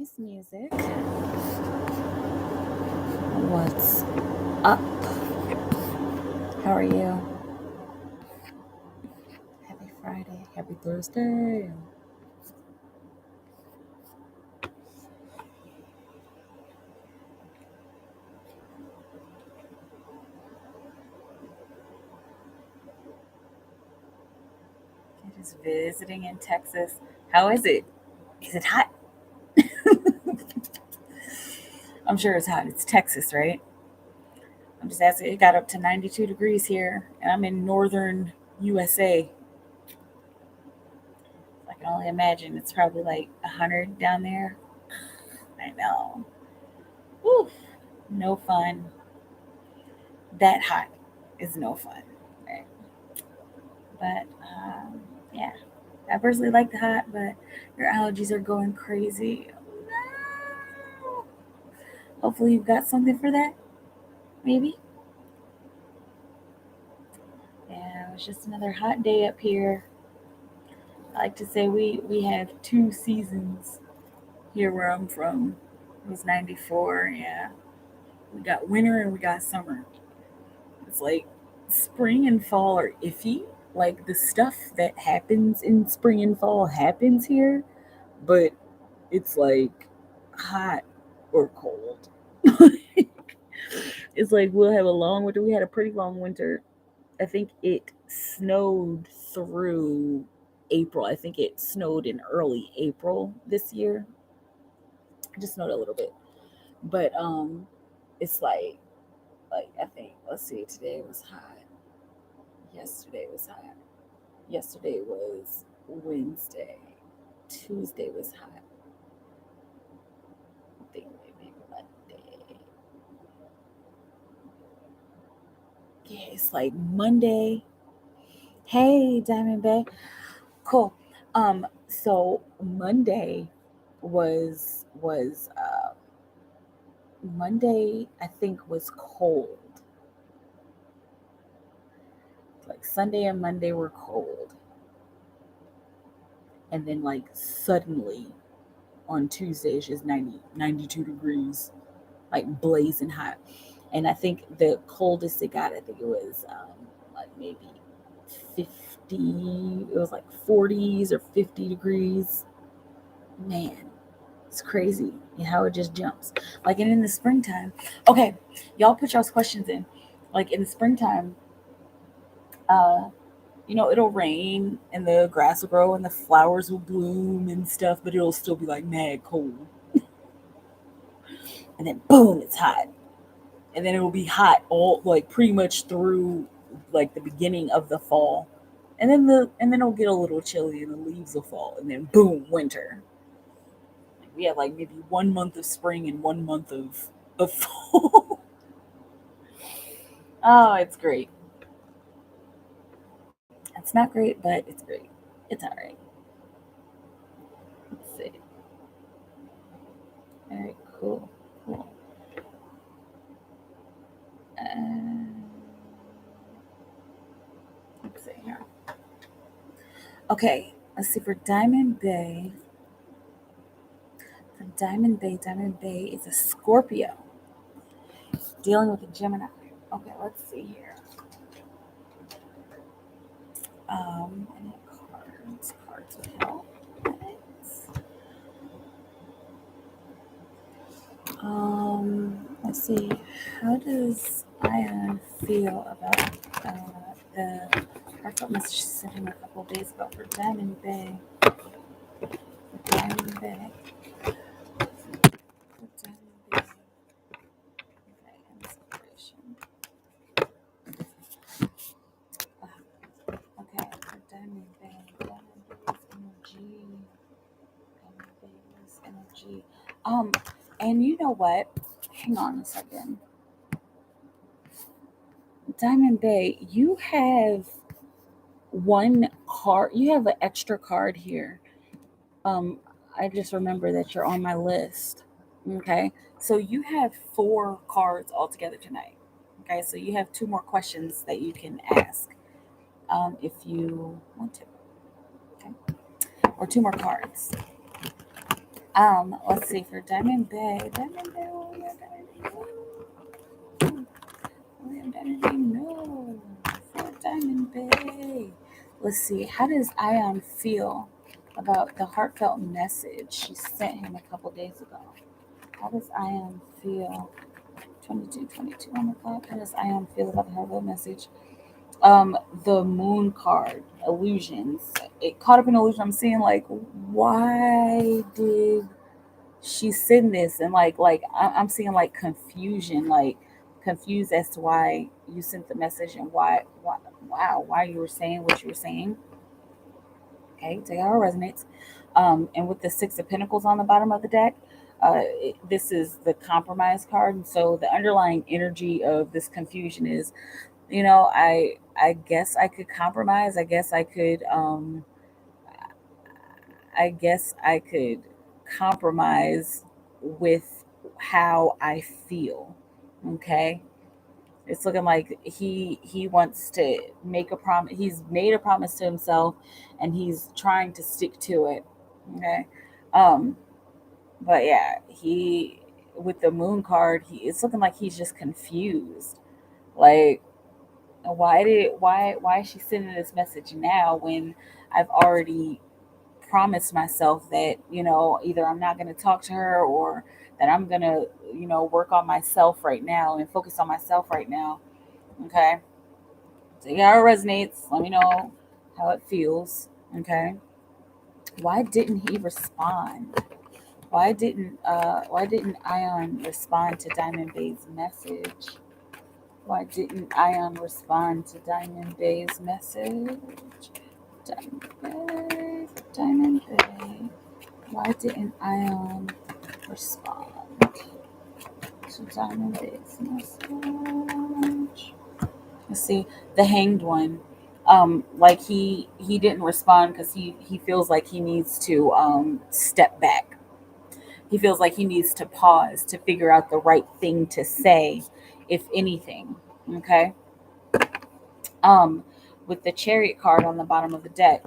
Miss Music. What's up? How are you? Happy Friday. Happy Thursday. Just visiting in Texas. How is it? Is it hot? I'm sure it's hot. It's Texas, right? I'm just asking. It got up to 92 degrees here, and I'm in northern USA. I can only imagine it's probably like 100 down there. I know. Woo, no fun. That hot is no fun, right? But yeah, I personally like the hot, but your allergies are going crazy. No. Hopefully, you've got something for that. Maybe. Yeah, it was just another hot day up here. I like to say we have two seasons here where I'm from. It was 94. Yeah, we got winter and we got summer. It's like spring and fall are iffy. Like the stuff that happens in spring and fall happens here, but it's like hot or cold. It's like we'll have a long winter. We had a pretty long winter. I think it snowed through April. I think it snowed in early April this year. It just snowed a little bit. But it's like I think let's see, today was hot. Yesterday was hot. Yesterday was Wednesday. Tuesday was hot. I think maybe Monday. Yeah, it's like Monday. Hey, Diamond Bay. Cool. So Monday was Monday I think was cold. Like Sunday and Monday were cold. And then like suddenly on Tuesday it's just 92 degrees, like blazing hot. And I think the coldest it got, I think it was like maybe 50, it was like 40s or 50 degrees. Man, it's crazy how it just jumps. Like, and in the springtime, okay, y'all put y'all's questions in. Like in the springtime, uh, it'll rain and the grass will grow and the flowers will bloom and stuff, but it'll still be like mad cold. And then boom, it's hot. And then it will be hot all like pretty much through like the beginning of the fall. And then it'll get a little chilly and the leaves will fall and then boom, winter. We have like maybe 1 month of spring and 1 month of fall. Oh, it's great. It's not great, but it's great. It's all right. Let's see. All right, cool, cool. Uh, let's see here. Okay, let's see for Diamond Bay. For Diamond Bay is a Scorpio dealing with a Gemini. Okay, let's see here. Any cards would help. Let's see. How does Ion feel about the heartfelt message sent him a couple days ago for Diamond Bay? For Diamond Bay. For Diamond Bay. Okay, inspiration. Okay, for Diamond Bay. Diamond Bay's energy. Diamond Bay's energy. And you know what? Hang on a second. Diamond Bay, you have one card. You have an extra card here. I just remember that you're on my list. Okay, so you have 4 cards altogether tonight. Okay, so you have 2 more questions that you can ask if you want to. Okay, or 2 more cards. Let's see for Diamond Bay. Diamond Bay, what we have Diamond Bay? We have Diamond Bay. No, for Diamond Bay. Let's see. How does Ion feel about the heartfelt message she sent him a couple days ago? How does Ion feel? 22, on the clock. How does Ion feel about the heartfelt message? The moon card, illusions. It caught up in illusion. I'm seeing like, why did she send this? And I'm seeing like confusion, like confused as to why you sent the message and why you were saying what you were saying. Okay, take how it resonates. And with the Six of Pentacles on the bottom of the deck, this is the compromise card. And so the underlying energy of this confusion is, I guess I could compromise. I guess I could compromise with how I feel. Okay? It's looking like he wants to make a promise. He's made a promise to himself and he's trying to stick to it. Okay? Um but yeah, he with the moon card, it's looking like he's just confused. Like, why is she sending this message now when I've already promised myself that, either I'm not going to talk to her or that I'm going to, work on myself right now and focus on myself right now. Okay. So yeah, it resonates. Let me know how it feels. Okay. Why didn't he respond? Why didn't Ion respond to Diamond Bay's message? Why didn't Ion respond to Diamond Bay's message? Diamond Bay, Diamond Bay. Why didn't Ion respond to Diamond Bay's message? Let's see, the Hanged One. Like he didn't respond because he feels like he needs to step back. He feels like he needs to pause to figure out the right thing to say, if anything. Okay. Um, with the Chariot card on the bottom of the deck,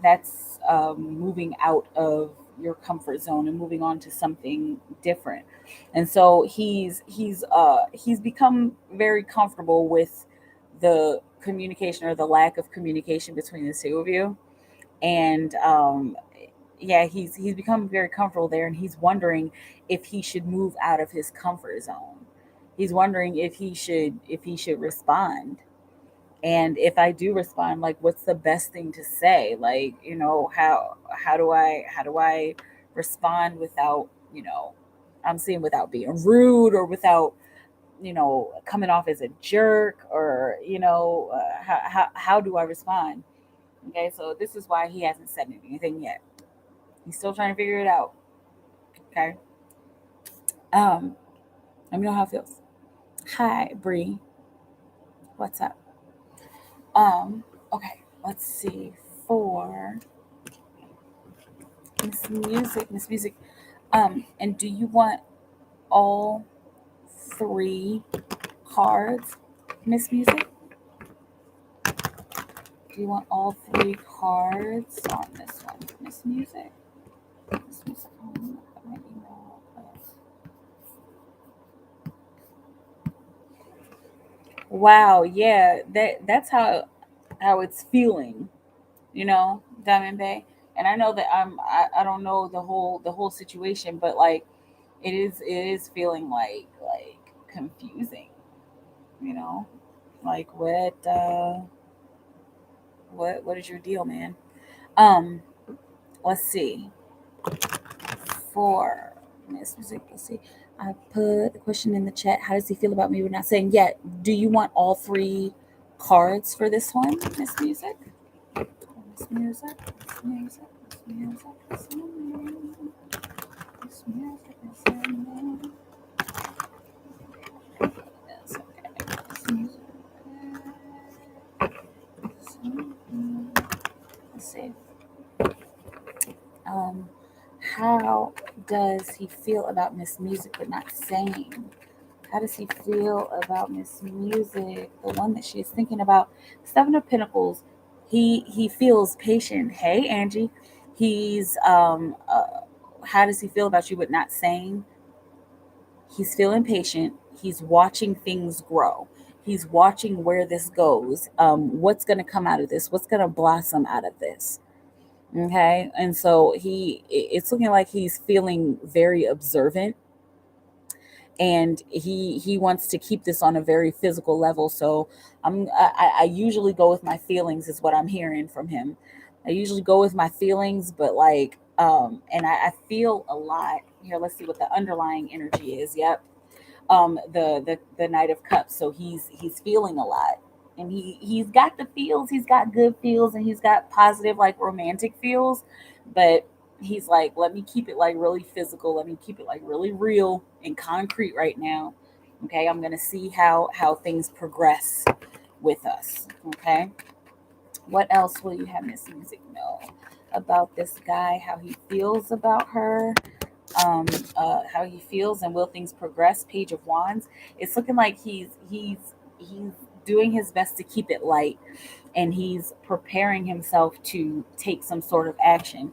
that's moving out of your comfort zone and moving on to something different. And so he's become very comfortable with the communication or the lack of communication between the two of you. And yeah, he's become very comfortable there, and he's wondering if he should move out of his comfort zone. He's wondering if he should respond, and if I do respond, like, what's the best thing to say? Like, how do I respond without, I'm seeing, without being rude, or without, coming off as a jerk, or how do I respond? Okay, so this is why he hasn't said anything yet. He's still trying to figure it out. Okay. um Let me know how it feels. Hi, Bree. What's up? Okay, let's see. For Miss Music. And do you want all three cards, Miss Music? Do you want all three cards on this one, Miss Music? Miss Music. My email. Wow, yeah, that's how it's feeling, Diamond Bay. And I know that I don't know the whole situation, but like it is feeling like confusing, you know? Like what is your deal, man? Um, let's see. For Miss Music, let's see. I put the question in the chat. How does he feel about me? We're not saying yet. Do you want all three cards for this one, Miss Music? Miss Music, Miss Music, Miss Music, Miss Music, Miss Music, Miss Music. That's okay. Miss Music. Let's see. Um, how does he feel about Miss Music but not saying? How does he feel about Miss Music, the one that she is thinking about? Seven of Pentacles. He feels patient. Hey, Angie. He's how does he feel about you, but not saying? He's feeling patient. He's watching things grow. He's watching where this goes. What's going to come out of this? What's going to blossom out of this? Okay. And so it's looking like he's feeling very observant, and he wants to keep this on a very physical level. So I usually go with my feelings, is what I'm hearing from him. I usually go with my feelings, but like, and I feel a lot here. Let's see what the underlying energy is. Yep. The Knight of Cups. So he's feeling a lot, and he's got the feels. He's got good feels, and he's got positive, like, romantic feels. But he's like, let me keep it like really physical. Let me keep it like really real and concrete right now. Okay, I'm gonna see how things progress with us. Okay, what else will you have Miss Music know about this guy? How he feels about her, um, how he feels, and will things progress? Page of Wands. It's looking like he's doing his best to keep it light, and he's preparing himself to take some sort of action.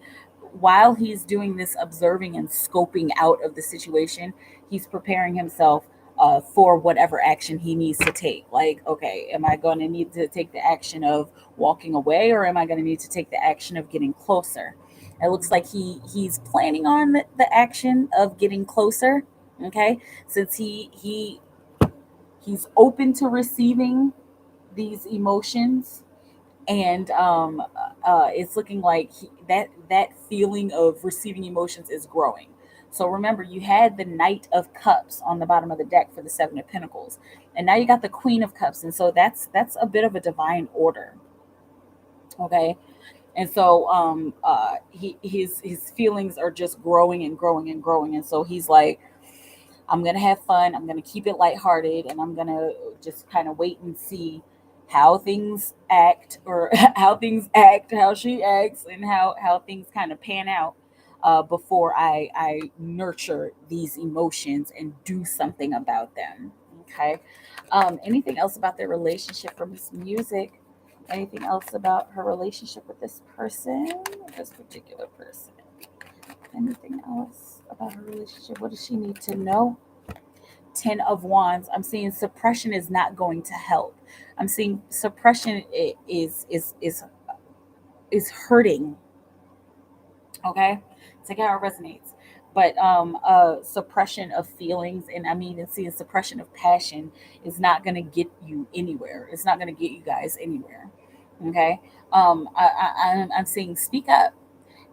While he's doing this observing and scoping out of the situation, he's preparing himself for whatever action he needs to take. Like, okay, am I going to need to take the action of walking away, or am I going to need to take the action of getting closer? It looks like he's planning on the action of getting closer. Okay, since he's open to receiving these emotions, and it's looking like that feeling of receiving emotions is growing. So remember, you had the Knight of Cups on the bottom of the deck for the Seven of Pentacles, and now you got the Queen of Cups, and so that's a bit of a divine order. Okay, and so his feelings are just growing and growing and growing, and so he's like, I'm gonna have fun. I'm gonna keep it lighthearted, and I'm gonna just kind of wait and see how things act, or how things act, how she acts, and how things kind of pan out before I nurture these emotions and do something about them. Okay. Anything else about their relationship from this music? Anything else about her relationship with this person, this particular person? Anything else about her relationship? What does she need to know? Ten of Wands. I'm seeing suppression is not going to help. I'm seeing suppression is hurting. Okay, take how it resonates. But suppression of feelings, and I'm even seeing suppression of passion, is not going to get you anywhere. It's not going to get you guys anywhere. Okay, I'm seeing speak up,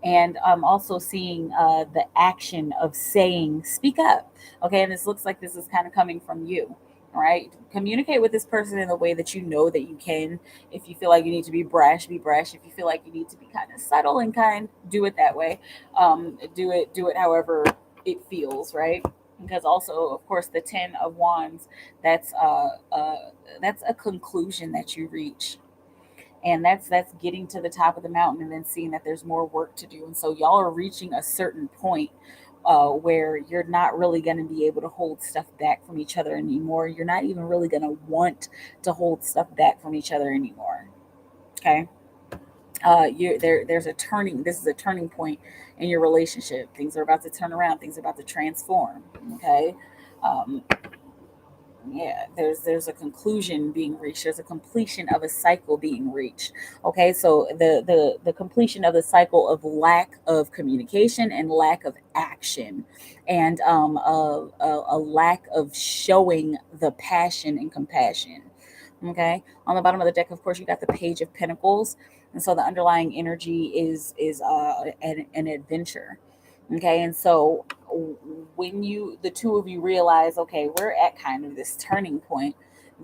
and I'm also seeing the action of saying speak up. Okay, and this looks like this is kind of coming from you. All right, communicate with this person in the way that you know that you can. If you feel like you need to be brash, be brash. If you feel like you need to be kind of subtle and kind, do it that way. Do it however it feels, right? Because also, of course, the Ten of Wands, that's that's a conclusion that you reach, and that's getting to the top of the mountain and then seeing that there's more work to do. And so y'all are reaching a certain point where you're not really going to be able to hold stuff back from each other anymore. You're not even really going to want to hold stuff back from each other anymore. Okay. There's a turning. This is a turning point in your relationship. Things are about to turn around. Things are about to transform. Okay. um, yeah, there's a conclusion being reached. There's a completion of a cycle being reached. Okay, so the completion of the cycle of lack of communication and lack of action, and a lack of showing the passion and compassion. Okay, on the bottom of the deck, of course, you got the Page of Pentacles, and so the underlying energy is an adventure. Okay, and so when the two of you realize, okay, we're at kind of this turning point,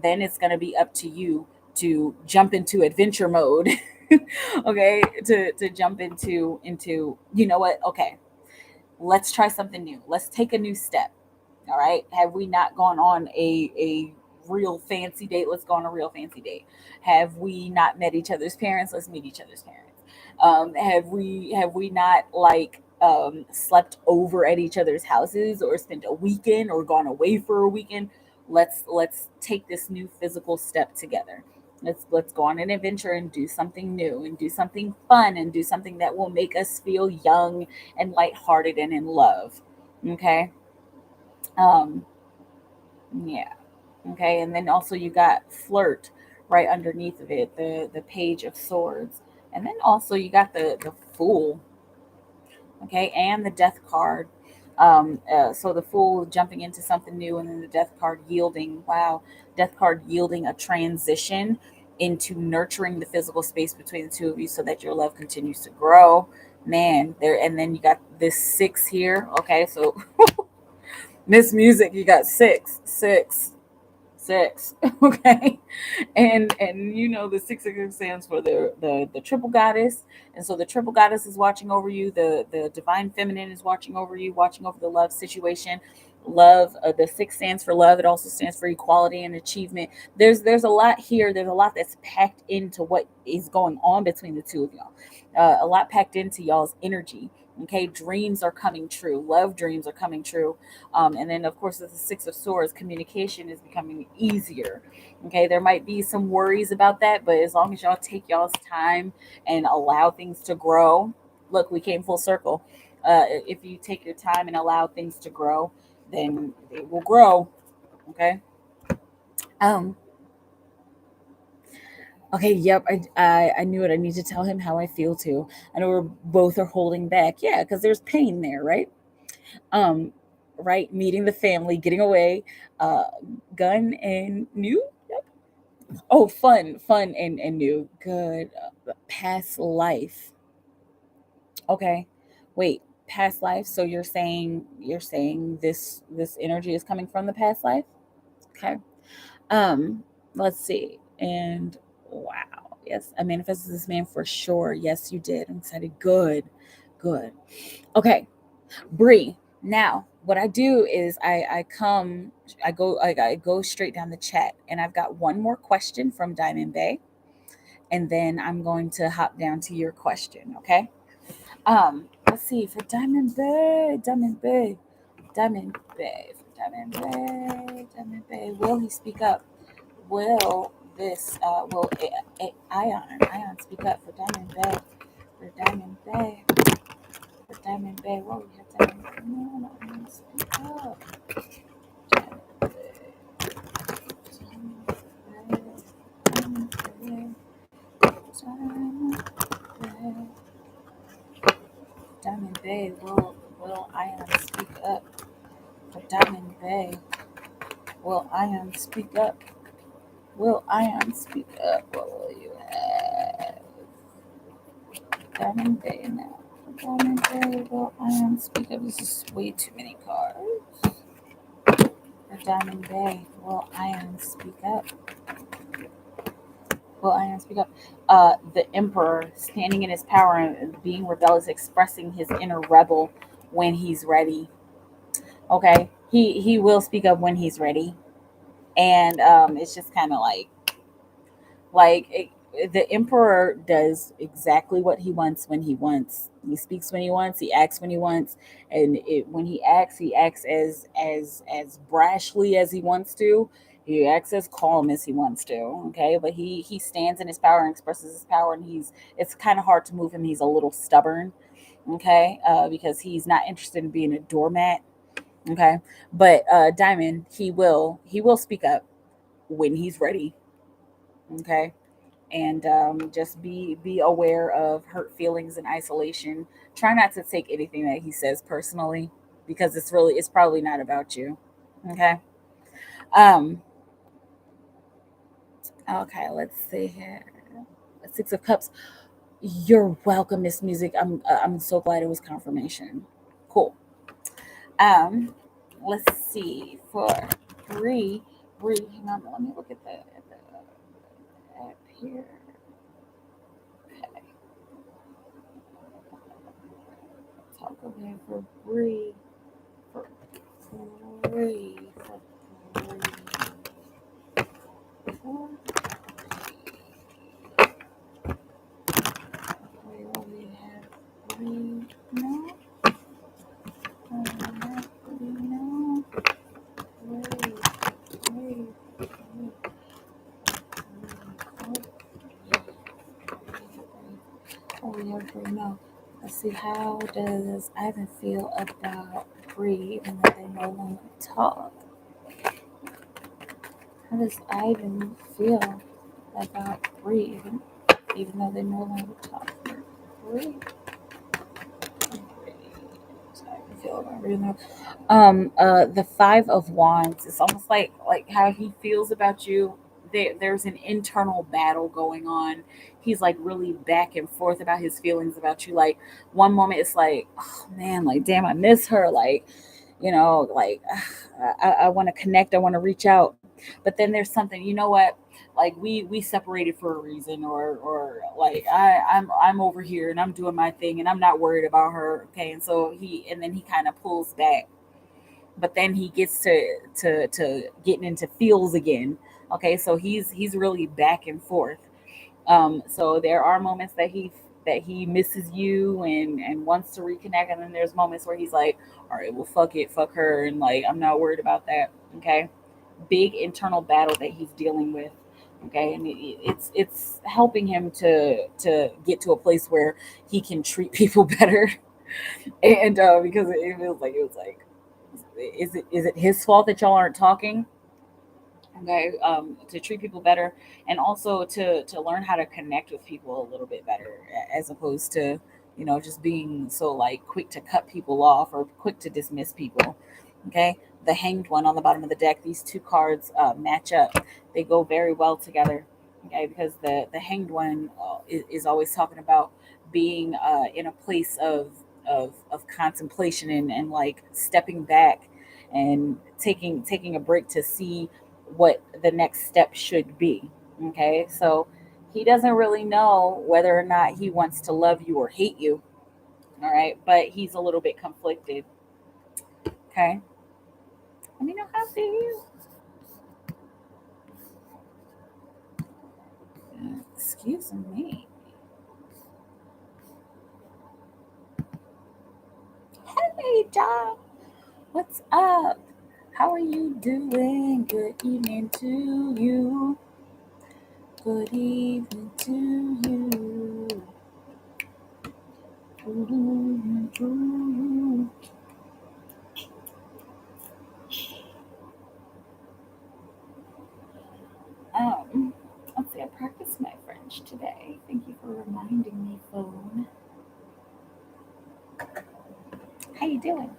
then it's going to be up to you to jump into adventure mode. Okay, to jump into, you know what, okay, let's try something new, let's take a new step. All right, have we not gone on a real fancy date? Let's go on a real fancy date. Have we not met each other's parents? Let's meet each other's parents. Have we not, like, slept over at each other's houses, or spent a weekend, or gone away for a weekend? Let's take this new physical step together. Let's go on an adventure and do something new and do something fun and do something that will make us feel young and lighthearted and in love. Okay. Um, yeah. Okay. And then also you got flirt right underneath of it, the page of swords. And then also you got the fool, okay, and the death card. So the fool jumping into something new, and then the death card yielding. Wow, death card yielding a transition into nurturing the physical space between the two of you, so that your love continues to grow. Man, there, and then you got this six here. Okay, so Miss Music, you got six. Okay, and you know the 666 stands for the triple goddess, and so the triple goddess is watching over you, the divine feminine is watching over you, watching over the love situation. Love, the six stands for love. It also stands for equality and achievement. There's a lot here. There's a lot that's packed into what is going on between the two of y'all. A lot packed into y'all's energy. Okay, dreams are coming true. Love dreams are coming true. And then, of course, with the Six of Swords, communication is becoming easier. Okay, there might be some worries about that, but as long as y'all take y'all's time and allow things to grow, look, we came full circle. If you take your time and allow things to grow, then it will grow. Okay. Um. Okay. Yep. I knew it. I need to tell him how I feel too. I know we're both are holding back. Yeah, because there's pain there, right? Um. Right. Meeting the family, getting away. Uh. Gun and new. Oh, fun and new. Good. Past life. Okay. Wait, past life. So you're saying this energy is coming from the past life? Okay. Let's see. And wow. Yes, I manifested this man for sure. Yes, you did. I'm excited. Good. Good. Okay. Bree. Now, what I do is I go straight down the chat, and I've got one more question from Diamond Bay, and then I'm going to hop down to your question, okay? Let's see, for Diamond Bay. Will he speak up? Will Ion speak up for Diamond Bay? For Diamond Bay, for Diamond Bay. Whoa, we have Diamond Bay. No, Ion, speak up. Diamond Bay, Diamond Bay, Diamond Bay. Diamond Bay, will Ion speak up? For Diamond Bay, will Ion speak up? Will Ion speak up? What will you have? Diamond Bay now. For Diamond Bay, will Ion speak up? This is way too many cards. For Diamond Bay, will Ion speak up? Will Ion speak up? The Emperor, standing in his power and being rebellious, expressing his inner rebel when he's ready. Okay, he will speak up when he's ready, and it's just kind of the emperor does exactly what he wants when he wants. He speaks when he wants, he acts when he wants, and when he acts as brashly as he wants to. He acts as calm as he wants to. Okay, but he stands in his power and expresses his power, and it's kind of hard to move him. He's a little stubborn. Okay, because he's not interested in being a doormat. Okay, but Diamond, he will speak up when he's ready. Okay, and just be aware of hurt feelings and isolation. Try not to take anything that he says personally, because it's probably not about you. Okay. Um. Okay. Let's see here. Six of Cups. You're welcome, Miss Music. I'm so glad it was confirmation. Cool. Um. Let's see for Bree. Bree, hang on. Let me look at the app here. Okay. Talk over for Bree. For Bree. For Bree. For Bree. What we have Bree. No. Bree. No. Bree. Bree. Bree. Oh, we already know. Let's see. How does Ivan feel about Bree, even though they no longer talk? How does Ivan feel about Bree, even though they no longer talk? Bree. The Five of Wands. It's almost like how he feels about you. There's an internal battle going on. He's like really back and forth about his feelings about you. Like one moment it's like, oh man, like damn, I miss her. Like, like I want to connect. I want to reach out. But then there's something. You know what? Like we separated for a reason, or like I'm over here and I'm doing my thing and I'm not worried about her. Okay, and then he kind of pulls back, but then he gets to getting into feels again. Okay, so he's really back and forth. So there are moments that he misses you and wants to reconnect, and then there's moments where he's like, all right, well, fuck it, fuck her, and like I'm not worried about that. Okay, big internal battle that he's dealing with. Okay, and it's helping him to get to a place where he can treat people better, and because it was like, is it his fault that y'all aren't talking? Okay, to treat people better, and also to learn how to connect with people a little bit better, as opposed to just being so like quick to cut people off or quick to dismiss people. Okay, the Hanged One on the bottom of the deck. These two cards match up. They go very well together. Okay, because the Hanged One is always talking about being in a place of contemplation and like stepping back and taking a break to see what the next step should be. Okay, so he doesn't really know whether or not he wants to love you or hate you. All right, but he's a little bit conflicted. Okay, let me know how it feels. Excuse me. Hey, John, what's up? How are you doing? Good evening to you. Good evening to you. Good evening to you. Let's see, I practiced my French today. Thank you for reminding me, phone. How you doing?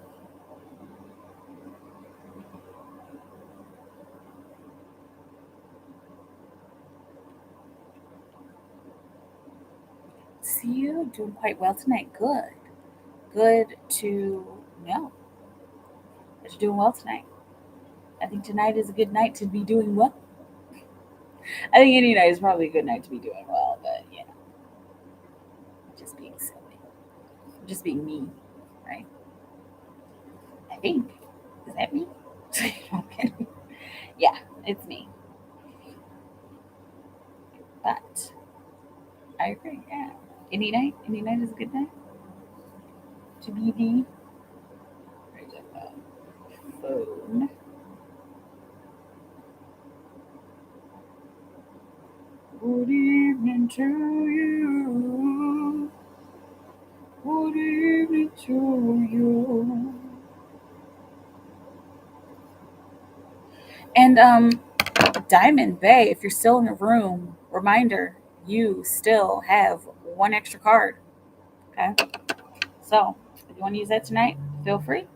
See you doing quite well tonight. Good. Good to know that you're doing well tonight. I think tonight is a good night to be doing well. I think any night is probably a good night to be doing well, but just being silly. Just being me, right? I think. Is that me? Okay. Yeah, it's me. But I agree, yeah. Any night is a good night to be the phone. Good evening to you. Good evening to you. And Diamond Bay, if you're still in the room, reminder, you still have one extra card. Okay. So if you want to use that tonight, feel free.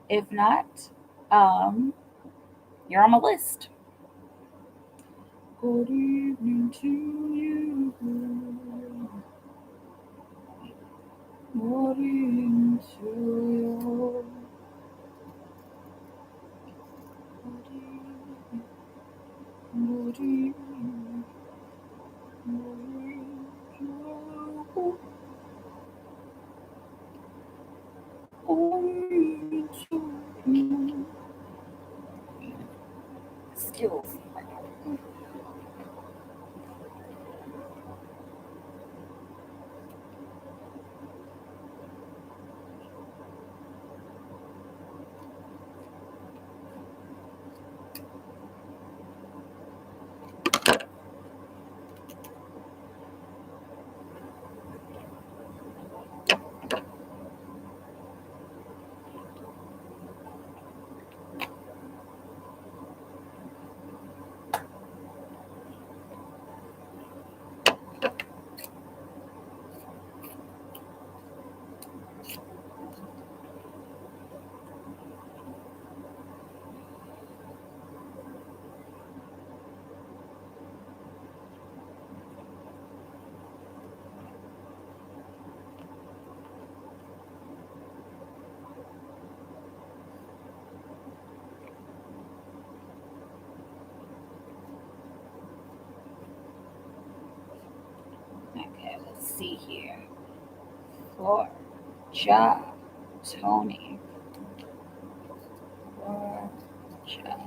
If not, um, you're on my list. Good evening to you. Good evening to you. Good evening. Good evening. Skills. see here. For Ja, Tony. For Ja.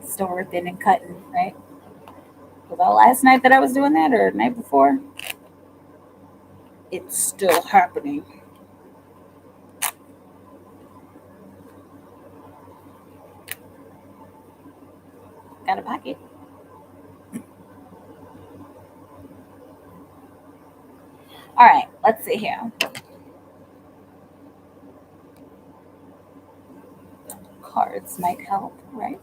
Still ripping and cutting, right? Was that last night that I was doing that or the night before? It's still happening. Got a pocket. All right, let's see here. Cards might help, right?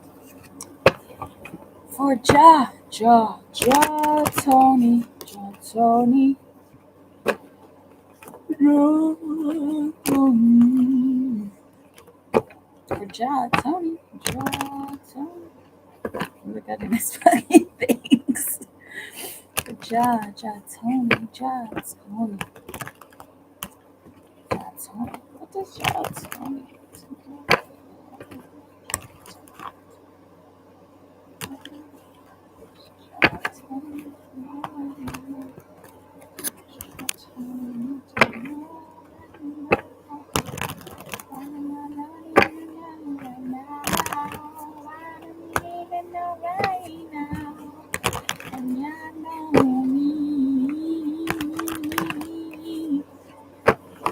For Tony, Tony. For Tony, Tony. Look at this fucking things. For Tony, Tony. Tony. What does Tony?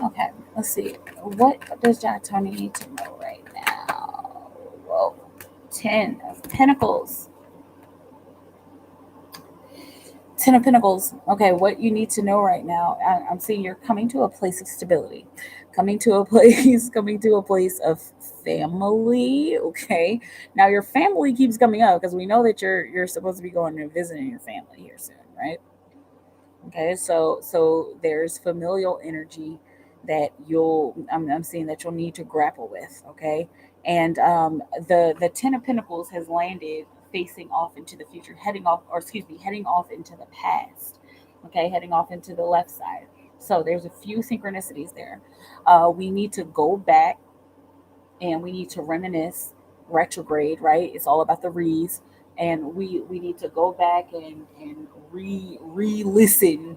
Okay, let's see. What does Tony need to know right now? Whoa. 10 of Pentacles. 10 of Pentacles. Okay, what you need to know right now. I'm seeing you're coming to a place of stability, coming to a place of family. Okay, now your family keeps coming up because we know that you're supposed to be going and visiting your family here soon, right? Okay, so there's familial energy that I'm seeing that you'll need to grapple with. Okay, and the Ten of Pentacles has landed facing off into the future, heading off into the past. Okay, heading off into the left side. So there's a few synchronicities there. We need to go back and we need to reminisce, retrograde, right? It's all about the re's, and we need to go back and re-listen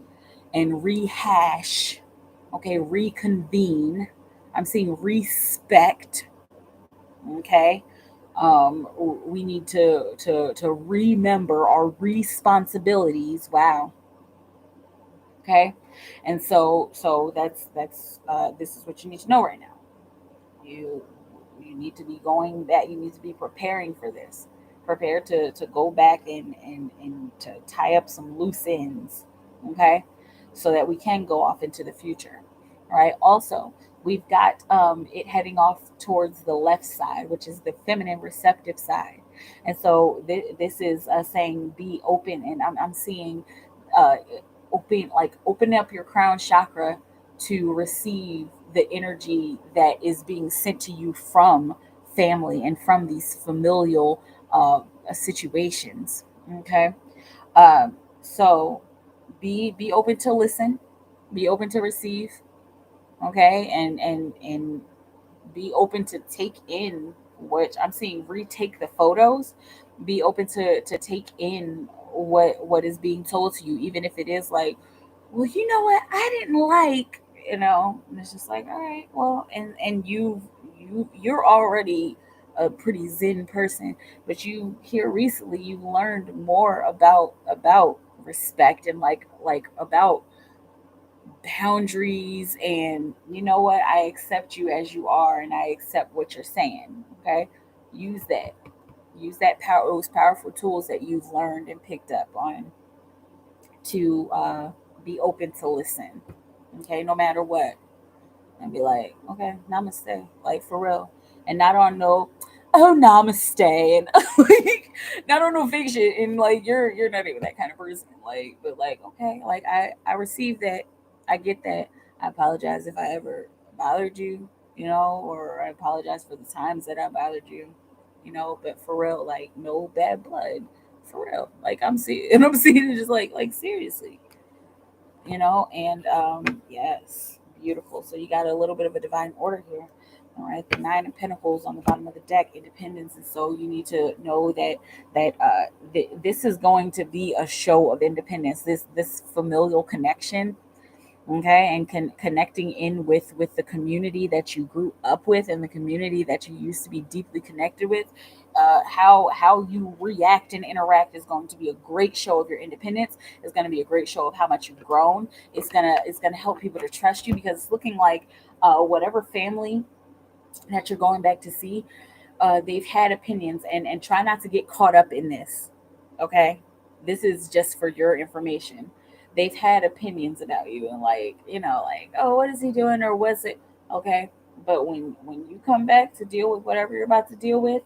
and rehash, okay, reconvene. I'm seeing respect, okay. We need to remember our responsibilities. Wow. Okay, and so that's this is what you need to know right now. You you need to be going back. You need to be preparing for this. Prepare to go back and to tie up some loose ends. Okay, so that we can go off into the future. All right. Also, we've got it heading off towards the left side, which is the feminine receptive side. And so this is saying be open, and I'm seeing uh, open up your crown chakra to receive the energy that is being sent to you from family and from these familial situations. Okay, so be open to listen, be open to receive. Okay, and be open to take in what I'm seeing. Retake the photos. Be open to take in what is being told to you, even if it is like, well, you know what, I didn't like, and it's just like, all right, well, and you're already a pretty zen person, but you here recently you learned more about respect and like about boundaries, and you know what, I accept you as you are and I accept what you're saying. Okay, use that, those powerful tools that you've learned and picked up on to be open to listen. Okay, no matter what, and be like, okay, namaste, like for real, and not on no, oh namaste, and like not on no fiction, and like you're not even that kind of person, like, but like, okay, like I receive that, I get that, I apologize if I ever bothered you, or I apologize for the times that I bothered you, but for real, like no bad blood, for real, like I'm seeing, and I'm seeing it just like seriously, and yes, beautiful. So you got a little bit of a divine order here. All right, the Nine of Pentacles on the bottom of the deck, independence, and so you need to know that this is going to be a show of independence. This familial connection, okay, and connecting in with the community that you grew up with and the community that you used to be deeply connected with. How you react and interact is going to be a great show of your independence. It's going to be a great show of how much you've grown. It's gonna help people to trust you, because it's looking like whatever family that you're going back to see, they've had opinions, and try not to get caught up in this. Okay, this is just for your information. They've had opinions about you, and like, like, oh, what is he doing, or was it okay? But when you come back to deal with whatever you're about to deal with,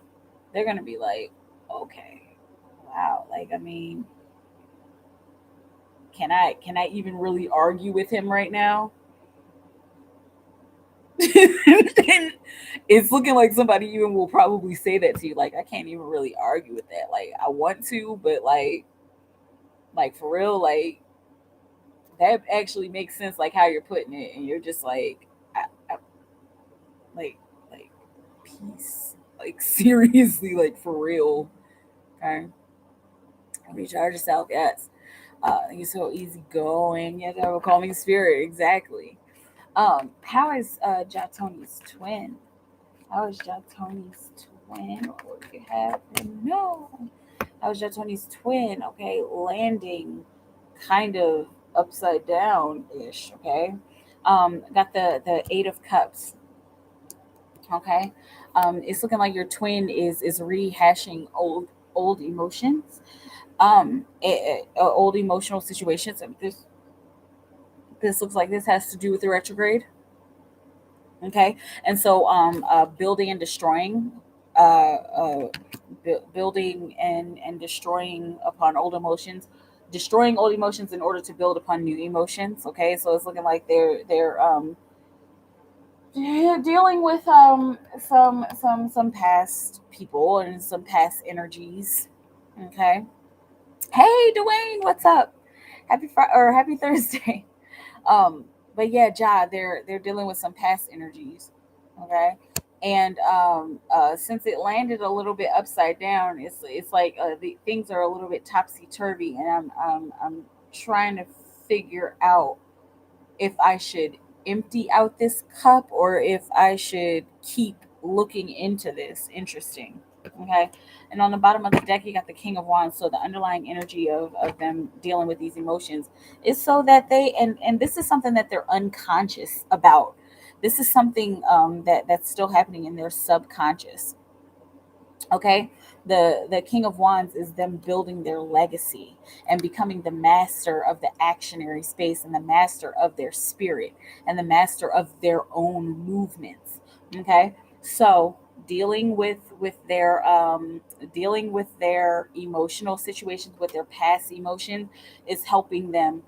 they're gonna be like, okay, wow, like, I mean, can I even really argue with him right now? And it's looking like somebody even will probably say that to you. Like, I can't even really argue with that. Like, I want to, but like for real, like that actually makes sense. Like how you're putting it, and you're just like, I, like, like peace. Like seriously, like for real. Okay, recharge yourself. Yes. You're so easy going. You have to have a calming spirit. Exactly. How is Jatoni's twin? How is Jatoni's twin? What do you have? No. How is Jatoni's twin? Okay, landing kind of upside down ish. Okay. Got the Eight of Cups. Okay. It's looking like your twin is rehashing old emotions. Old emotional situations. This looks like this has to do with the retrograde. Okay, and so building and destroying, building and destroying upon old emotions, destroying old emotions in order to build upon new emotions. Okay, so it's looking like they're dealing with some past people and some past energies. Okay, hey Dwayne, what's up? Happy Friday or happy Thursday. Um, but yeah, Ja, they're dealing with some past energies. Okay. And since it landed a little bit upside down, it's like the things are a little bit topsy turvy, and I'm trying to figure out if I should empty out this cup or if I should keep looking into this. Interesting. Okay. And on the bottom of the deck, you got the King of Wands. So the underlying energy of them dealing with these emotions is so that and this is something that they're unconscious about. This is something that's still happening in their subconscious. Okay, the King of Wands is them building their legacy and becoming the master of the actionary space and the master of their spirit and the master of their own movements. Okay, so dealing with their emotional situations, with their past emotions, is helping them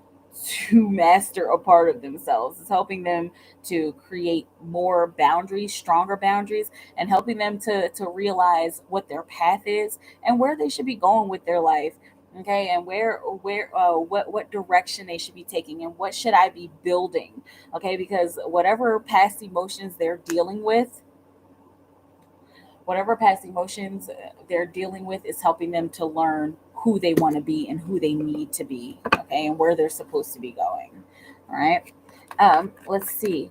to master a part of themselves. It's helping them to create more boundaries, stronger boundaries, and helping them to realize what their path is and where they should be going with their life. Okay, and what direction they should be taking, and what should I be building. Okay, because whatever past emotions they're dealing with is helping them to learn who they want to be and who they need to be. Okay, and where they're supposed to be going. All right. Let's see.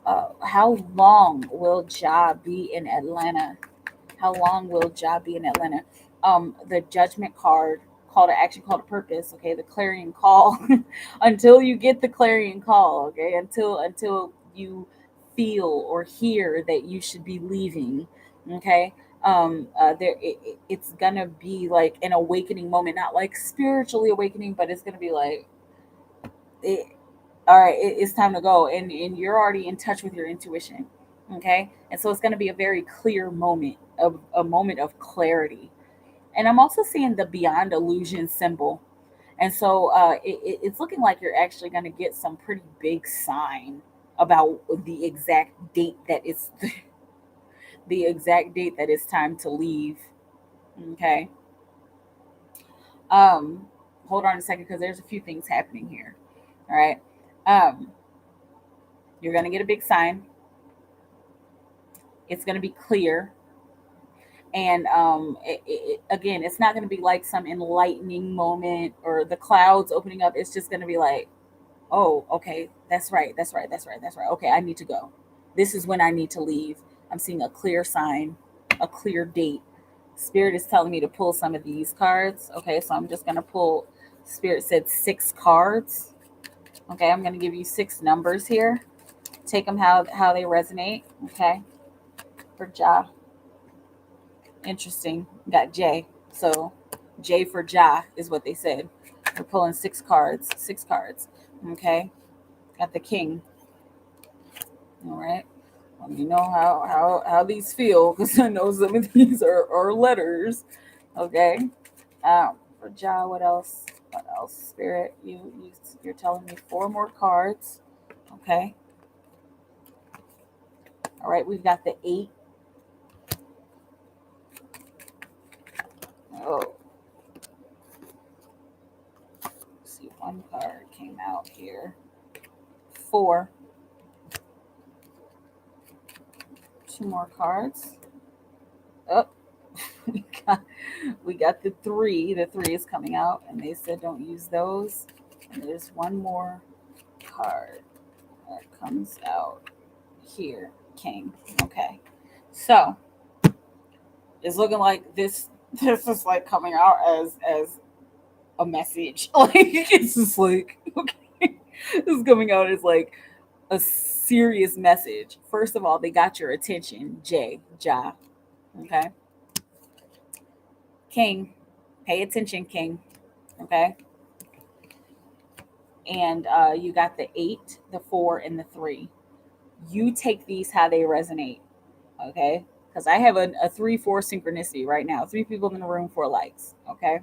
How long will Ja be in Atlanta? How long will Ja be in Atlanta? The Judgment card, call to action, call to purpose. Okay, the clarion call. Until you get the clarion call. Okay, until you feel or hear that you should be leaving. Okay. It's gonna be like an awakening moment, not like spiritually awakening, but it's gonna be like, it, all right, it's time to go, and you're already in touch with your intuition. Okay, and so it's going to be a very clear moment, of a moment of clarity. And I'm also seeing the beyond illusion symbol, and so it's looking like you're actually going to get some pretty big sign about the exact date that it's the exact date that it's time to leave. Okay. um Hold on a second, because there's a few things happening here. All right. You're going to get a big sign. It's going to be clear. And again, it's not going to be like some enlightening moment or the clouds opening up. It's just going to be like, oh, okay, that's right, that's right, that's right, that's right. Okay, I need to go. This is when I need to leave. I'm seeing a clear sign, a clear date. Spirit is telling me to pull some of these cards. Okay, so I'm just going to pull, Spirit said 6 cards. Okay, I'm going to give you 6 numbers here. Take them how they resonate. Okay, for Ja. Interesting. Got J. So J for Ja is what they said. We're pulling 6 cards. 6 cards. Okay. Got the King. All right. Let me know how these feel, because I know some of these are letters. Okay. For Ja, what else? What else? Spirit, you're telling me 4 more cards. Okay. All right. We've got the 8. Oh, let's see, 1 card came out here. 4. 2 more cards. Oh, we got we got the 3. The 3 is coming out, and they said don't use those. And there's 1 more card that comes out here. King. Okay. So it's looking like this is like coming out as a message. Like it's just like, okay. This is coming out as like a serious message. First of all, they got your attention, Ja. Okay. King. Pay attention, King. Okay. And you got the 8, the 4, and the 3. You take these how they resonate. Okay. Because I have a 3-4 synchronicity right now. 3 people in the room, 4 likes. Okay.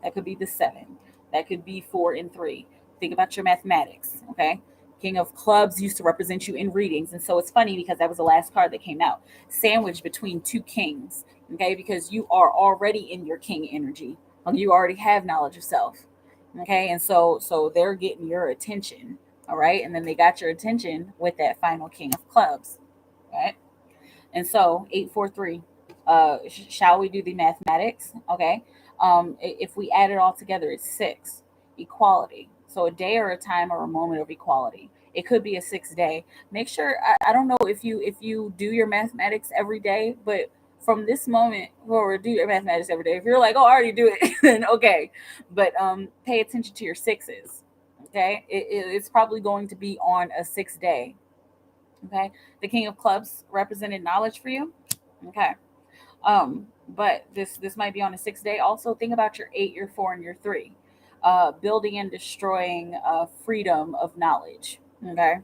That could be the 7. That could be 4 and 3. Think about your mathematics. Okay. King of Clubs used to represent you in readings. And so it's funny because that was the last card that came out. Sandwiched between 2 kings. Okay. Because you are already in your king energy. You already have knowledge of self. Okay. And so they're getting your attention. All right. And then they got your attention with that final King of Clubs. Right. And so 843. Shall we do the mathematics? Okay. If we add it all together, it's 6. Equality. So a day or a time or a moment of equality. It could be a 6 day. Make sure. I don't know if you do your mathematics every day, but from this moment forward, do your mathematics every day. If you're like, oh, I already do it, then okay. But pay attention to your sixes. Okay. It's probably going to be on a 6 day. Okay. The King of Clubs represented knowledge for you. Okay. But this might be on a 6 day. Also, think about your 8, your 4, and your 3. Building and destroying freedom of knowledge. Okay.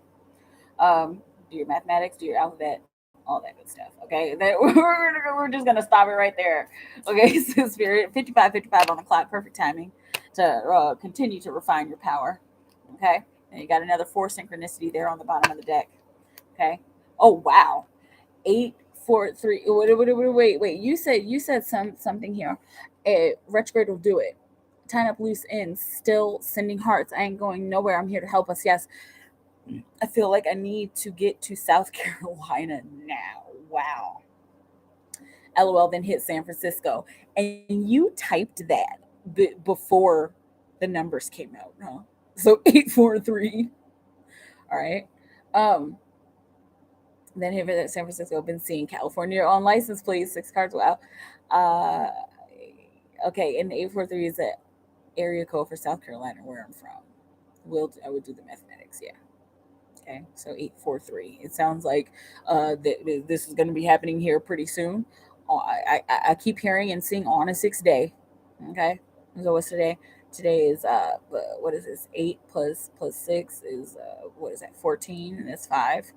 Do your mathematics, do your alphabet, all that good stuff. Okay. That we're just gonna stop it right there. Okay. So Spirit 55 on the clock, perfect timing to continue to refine your power. Okay. And you got another 4 synchronicity there on the bottom of the deck. Okay. Oh wow. 843. Wait. You said something here. Retrograde will do it. Tying up loose ends, still sending hearts. I ain't going nowhere. I'm here to help us. Yes. I feel like I need to get to South Carolina now. Wow. LOL, then hit San Francisco. And you typed that before the numbers came out, huh? So 843. All right. Um, Then here at San Francisco, been seeing California on license plate, 6 cards. Wow. Uh, okay, and the 843 is the area code for South Carolina, where I'm from. I would do the mathematics, yeah. Okay, so 843. It sounds like this is going to be happening here pretty soon. I keep hearing and seeing on a 6 day. Okay, so what's today? Today is what is this? 8 plus 6 is what is that? 14, and that's 5.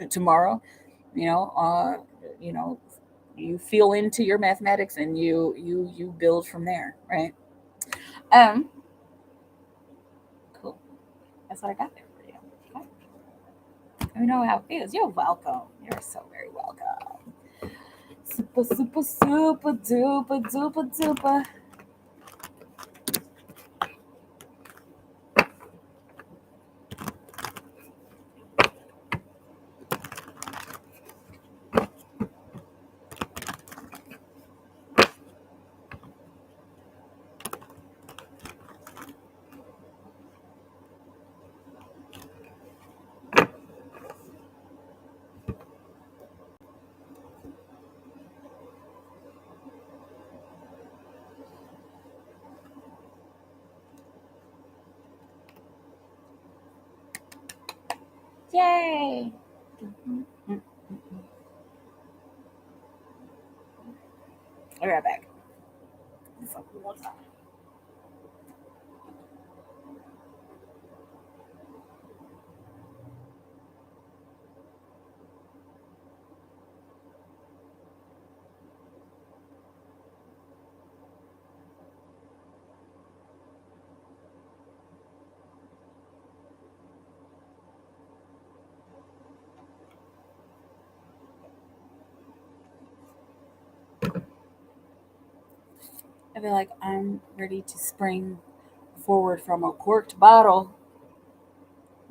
Tomorrow, you know, you know, you feel into your mathematics and you build from there, right? Um, cool. That's what I got there for you. Okay. Let me know how it feels. You're welcome. You're so very welcome. Super duper. Yay! I'll be right back. I feel like I'm ready to spring forward from a corked bottle.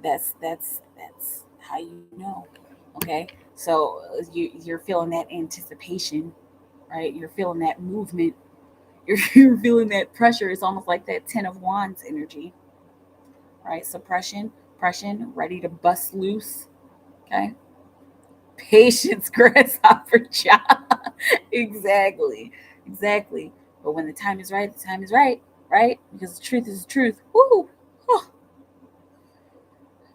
That's how you know. Okay, so you're feeling that anticipation, right? You're feeling that movement. You're feeling that pressure. It's almost like that Ten of Wands energy, right? Suppression, pression, ready to bust loose. Okay, patience, grasshopper job. Exactly, exactly. But when the time is right, the time is right, right? Because the truth is the truth. Woo! Oh,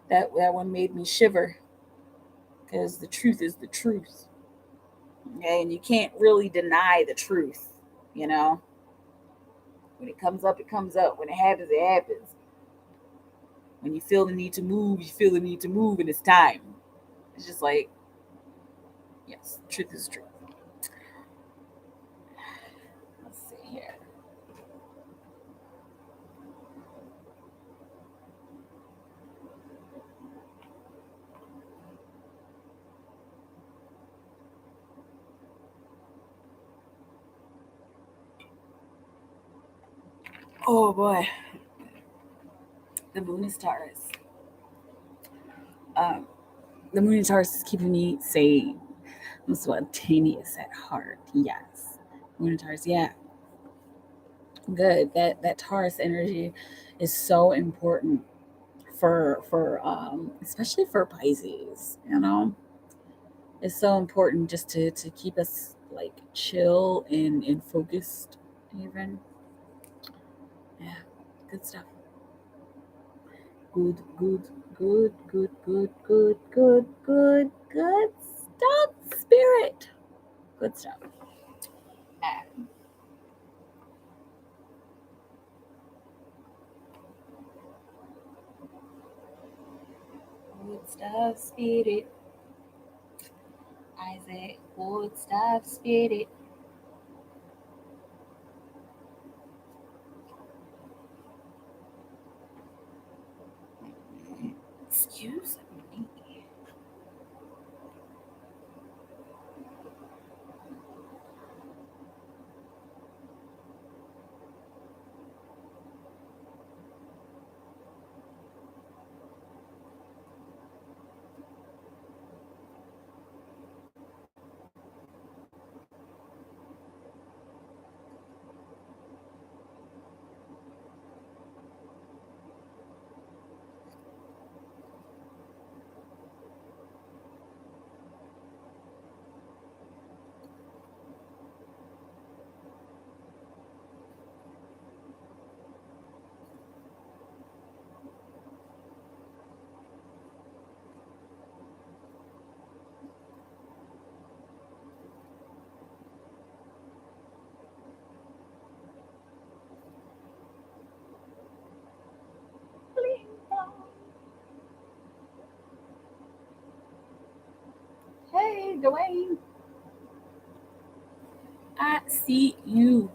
that one made me shiver because the truth is the truth. Okay, and you can't really deny the truth. You know, when it comes up, it comes up. When it happens, it happens. When you feel the need to move, you feel the need to move, and it's time. It's just like, yes, truth is truth. Let's see here. Oh boy, the moon is Taurus. Um, the moon in Taurus is keeping me sane. I'm spontaneous at heart. Yes, moon in Taurus. Yeah, good. That Taurus energy is so important for especially for Pisces. You know, it's so important just to keep us like chill and focused. Even yeah, good stuff. Good, good, good, good, good, good, good, good, good stuff. Spirit, good stuff. Good stuff, spirit. I say good stuff, spirit. Excuse me. Hey, Dwayne. I see you.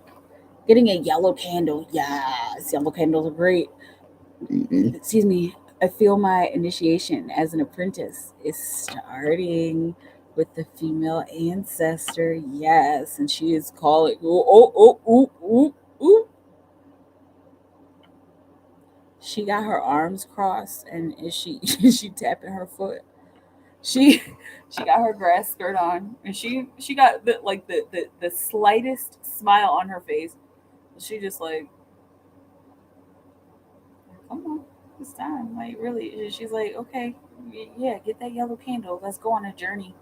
Getting a yellow candle. Yes, yellow candles are great. Excuse me. I feel my initiation as an apprentice is starting with the female ancestor. Yes, and she is calling. Oh, oh, oh, oh, oh, oh. She got her arms crossed, and is she is she tapping her foot? She she got her grass skirt on, and she got the slightest smile on her face. She just like, come on, it's time. Like really, she's like, okay, yeah, get that yellow candle. Let's go on a journey.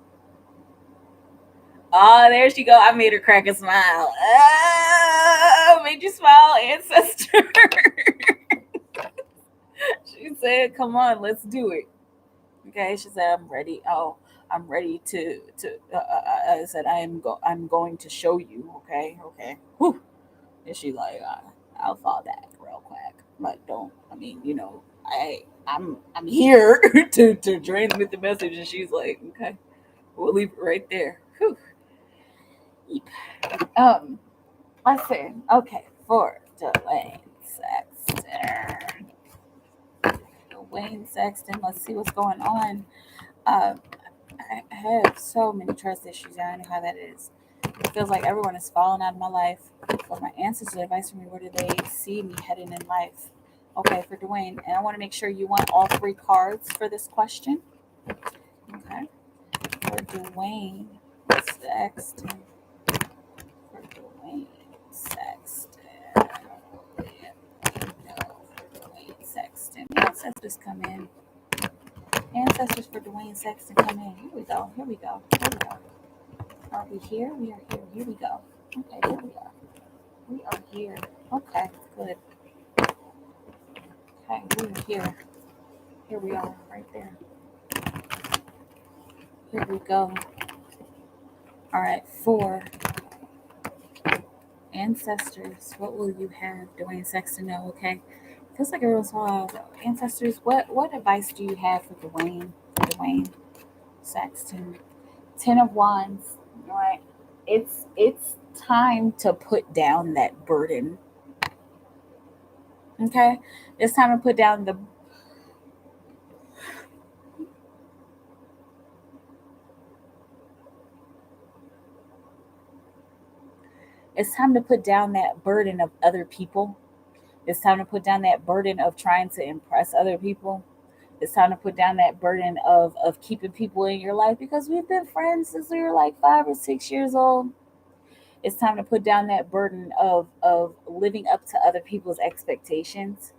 Oh, there she go. I made her crack a smile. Oh, made you smile, ancestor. She said, come on, let's do it. Okay, she said, I'm ready. Oh, I'm ready I said, I'm going to show you. Okay, okay. Whew. And she like, I'll fall back real quick, but don't. I mean, I'm here to transmit the message. And she's like, okay, we'll leave it right there. Whew. Yeep. Um, I said, okay, for Dwayne Sexton. Dwayne Sexton. Let's see what's going on. Um, I have so many trust issues. I know how that is. It feels like everyone is falling out of my life. For my ancestors' advice for me, where do they see me heading in life? Okay, for Dwayne, and I want to make sure you want all three cards for this question. Okay, for Dwayne Sexton. For Dwayne Sexton. No, for Dwayne Sexton. Ancestors come in. Ancestors for Dwayne Sexton come in. Here we go. Here we go. Here we go. Are we here? We are here. Here we go. Okay, here we are. We are here. Okay, good. Okay, we are here. Here we are, right there. Here we go. All right, for ancestors, what will you have Dwayne Sexton know? Okay, feels like everyone's ancestors. What advice do you have for Dwayne Sexton? 10 of Wands. All right, it's time to put down that burden. Okay, it's time to put down the It's time to put down that burden of other people. It's time to put down that burden of trying to impress other people. It's time to put down that burden of keeping people in your life because we've been friends since we were like 5 or 6 years old. It's time to put down that burden of living up to other people's expectations.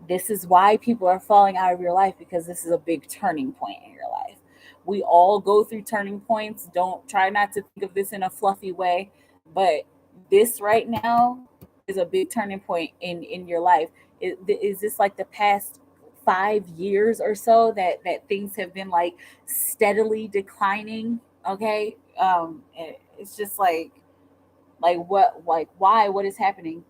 This is why people are falling out of your life because this is a big turning point in your life. We all go through turning points. Don't try not to think of this in a fluffy way, but this right now is a big turning point in your life. Is this like the past 5 years or so that things have been like steadily declining? Okay, it's just like what, like why, what is happening?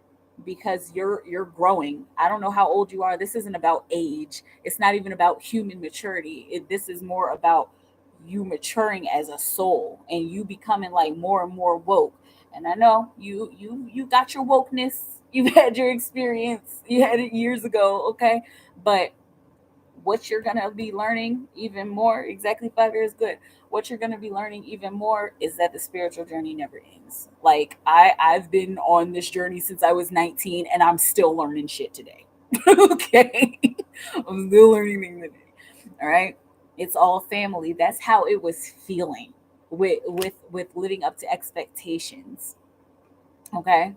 Because you're growing. I don't know how old you are. This isn't about age. It's not even about human maturity. This is more about you maturing as a soul and you becoming like more and more woke. And I know you got your wokeness. You've had your experience. You had it years ago, okay? But what you're going to be learning even more, exactly 5 years, good. What you're going to be learning even more is that the spiritual journey never ends. Like I've been on this journey since I was 19 and I'm still learning shit today. Okay. I'm still learning things today. All right, it's all family. That's how it was feeling with living up to expectations. Okay.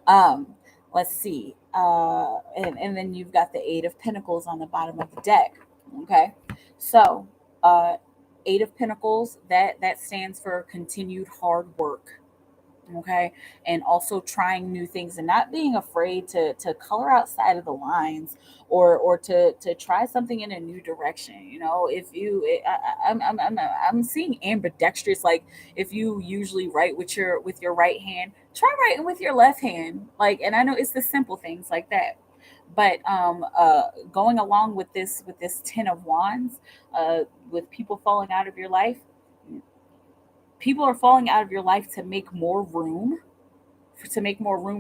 um, let's see. And then you've got the Eight of Pentacles on the bottom of the deck. Okay. So, uh, Eight of Pentacles, that stands for continued hard work. Okay, and also trying new things and not being afraid to color outside of the lines, or to try something in a new direction. If I'm seeing ambidextrous, like if you usually write with your right hand, try writing with your left hand. Like, and I know it's the simple things like that, but going along with this 10 of Wands, with people falling out of your life, people are falling out of your life to make more room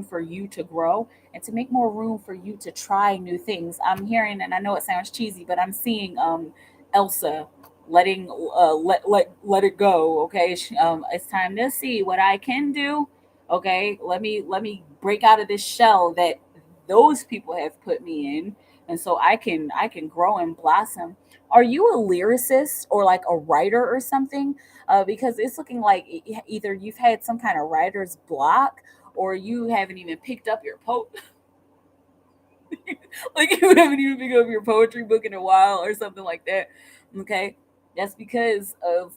for you to grow and to make more room for you to try new things. I'm hearing, and I know it sounds cheesy, but I'm seeing Elsa letting let it go. Okay, it's time to see what I can do. Okay, let me break out of this shell that those people have put me in, and so I can grow and blossom. Are you a lyricist or like a writer or something? Because it's looking like either you've had some kind of writer's block or you haven't even picked up your like you haven't even picked up your poetry book in a while or something like that. Okay, that's because of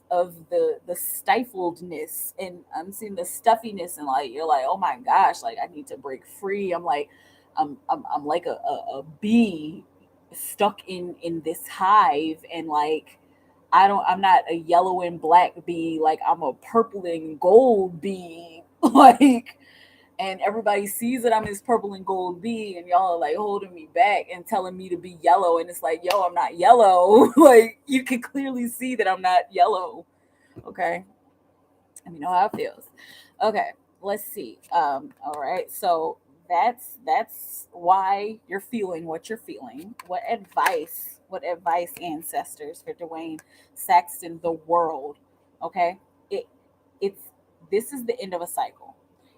the stifledness, and I'm seeing the stuffiness, and like you're like, oh my gosh, like I need to break free. I'm like I'm like a bee stuck in this hive, and like I'm not a yellow and black bee, like I'm a purple and gold bee. Like, and everybody sees that I'm this purple and gold bee, and y'all are like holding me back and telling me to be yellow, and it's like, yo, I'm not yellow. Like, you can clearly see that I'm not yellow. Okay, let me know how it feels. Okay, let's see. All right, so that's why you're feeling what you're feeling. What advice, ancestors, for Dwayne Saxton, the world? Okay, it it's this is the end of a cycle,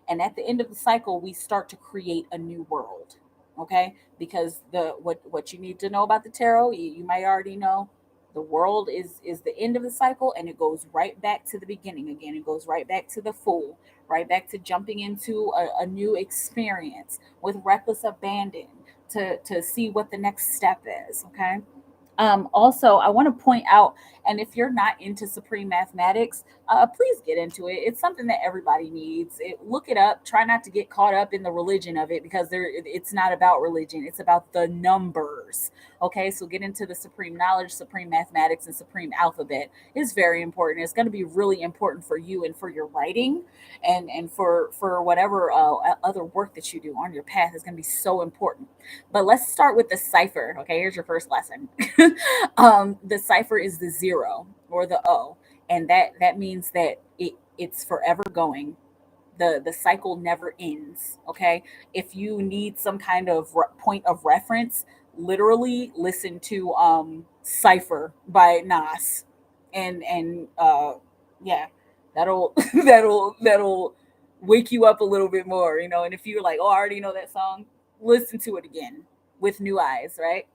and at the end of the cycle, we start to create a new world. Okay, because the what you need to know about the tarot, you might already know, the world is the end of the cycle, and it goes right back to the beginning again. It goes right back to the fool, right back to jumping into a new experience with reckless abandon to see what the next step is. Okay, also, I want to point out, and if you're not into supreme mathematics, please get into it. It's something that everybody needs. Look it up. Try not to get caught up in the religion of it, because it's not about religion. It's about the numbers. Okay, so get into the supreme knowledge, supreme mathematics, and supreme alphabet. It's very important. It's going to be really important for you and for your writing, and for whatever other work that you do on your path is going to be so important. But let's start with the cipher. Okay, here's your first lesson. The cipher is the zero or the O, and that means that it's forever going. The cycle never ends. Okay, if you need some kind of point of reference, literally listen to Cipher by Nas, and yeah, that'll that'll wake you up a little bit more, you know. And if you're like, oh, I already know that song, listen to it again with new eyes, right?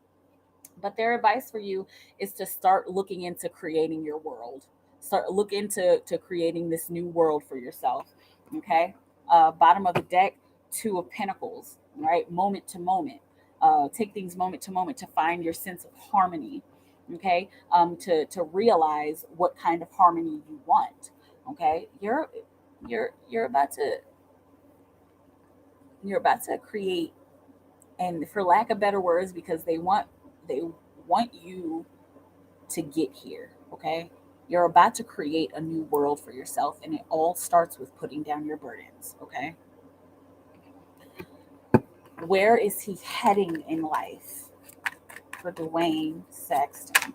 But their advice for you is to start looking into creating your world. Start look into to creating this new world for yourself. Okay. Bottom of the deck, two of pentacles, right? Moment to moment. Take things moment to moment to find your sense of harmony. Okay. To realize what kind of harmony you want. Okay. You're about to create, and for lack of better words, because they want you to get here. Okay, you're about to create a new world for yourself, and it all starts with putting down your burdens. Okay, where is he heading in life for Dwayne Saxton?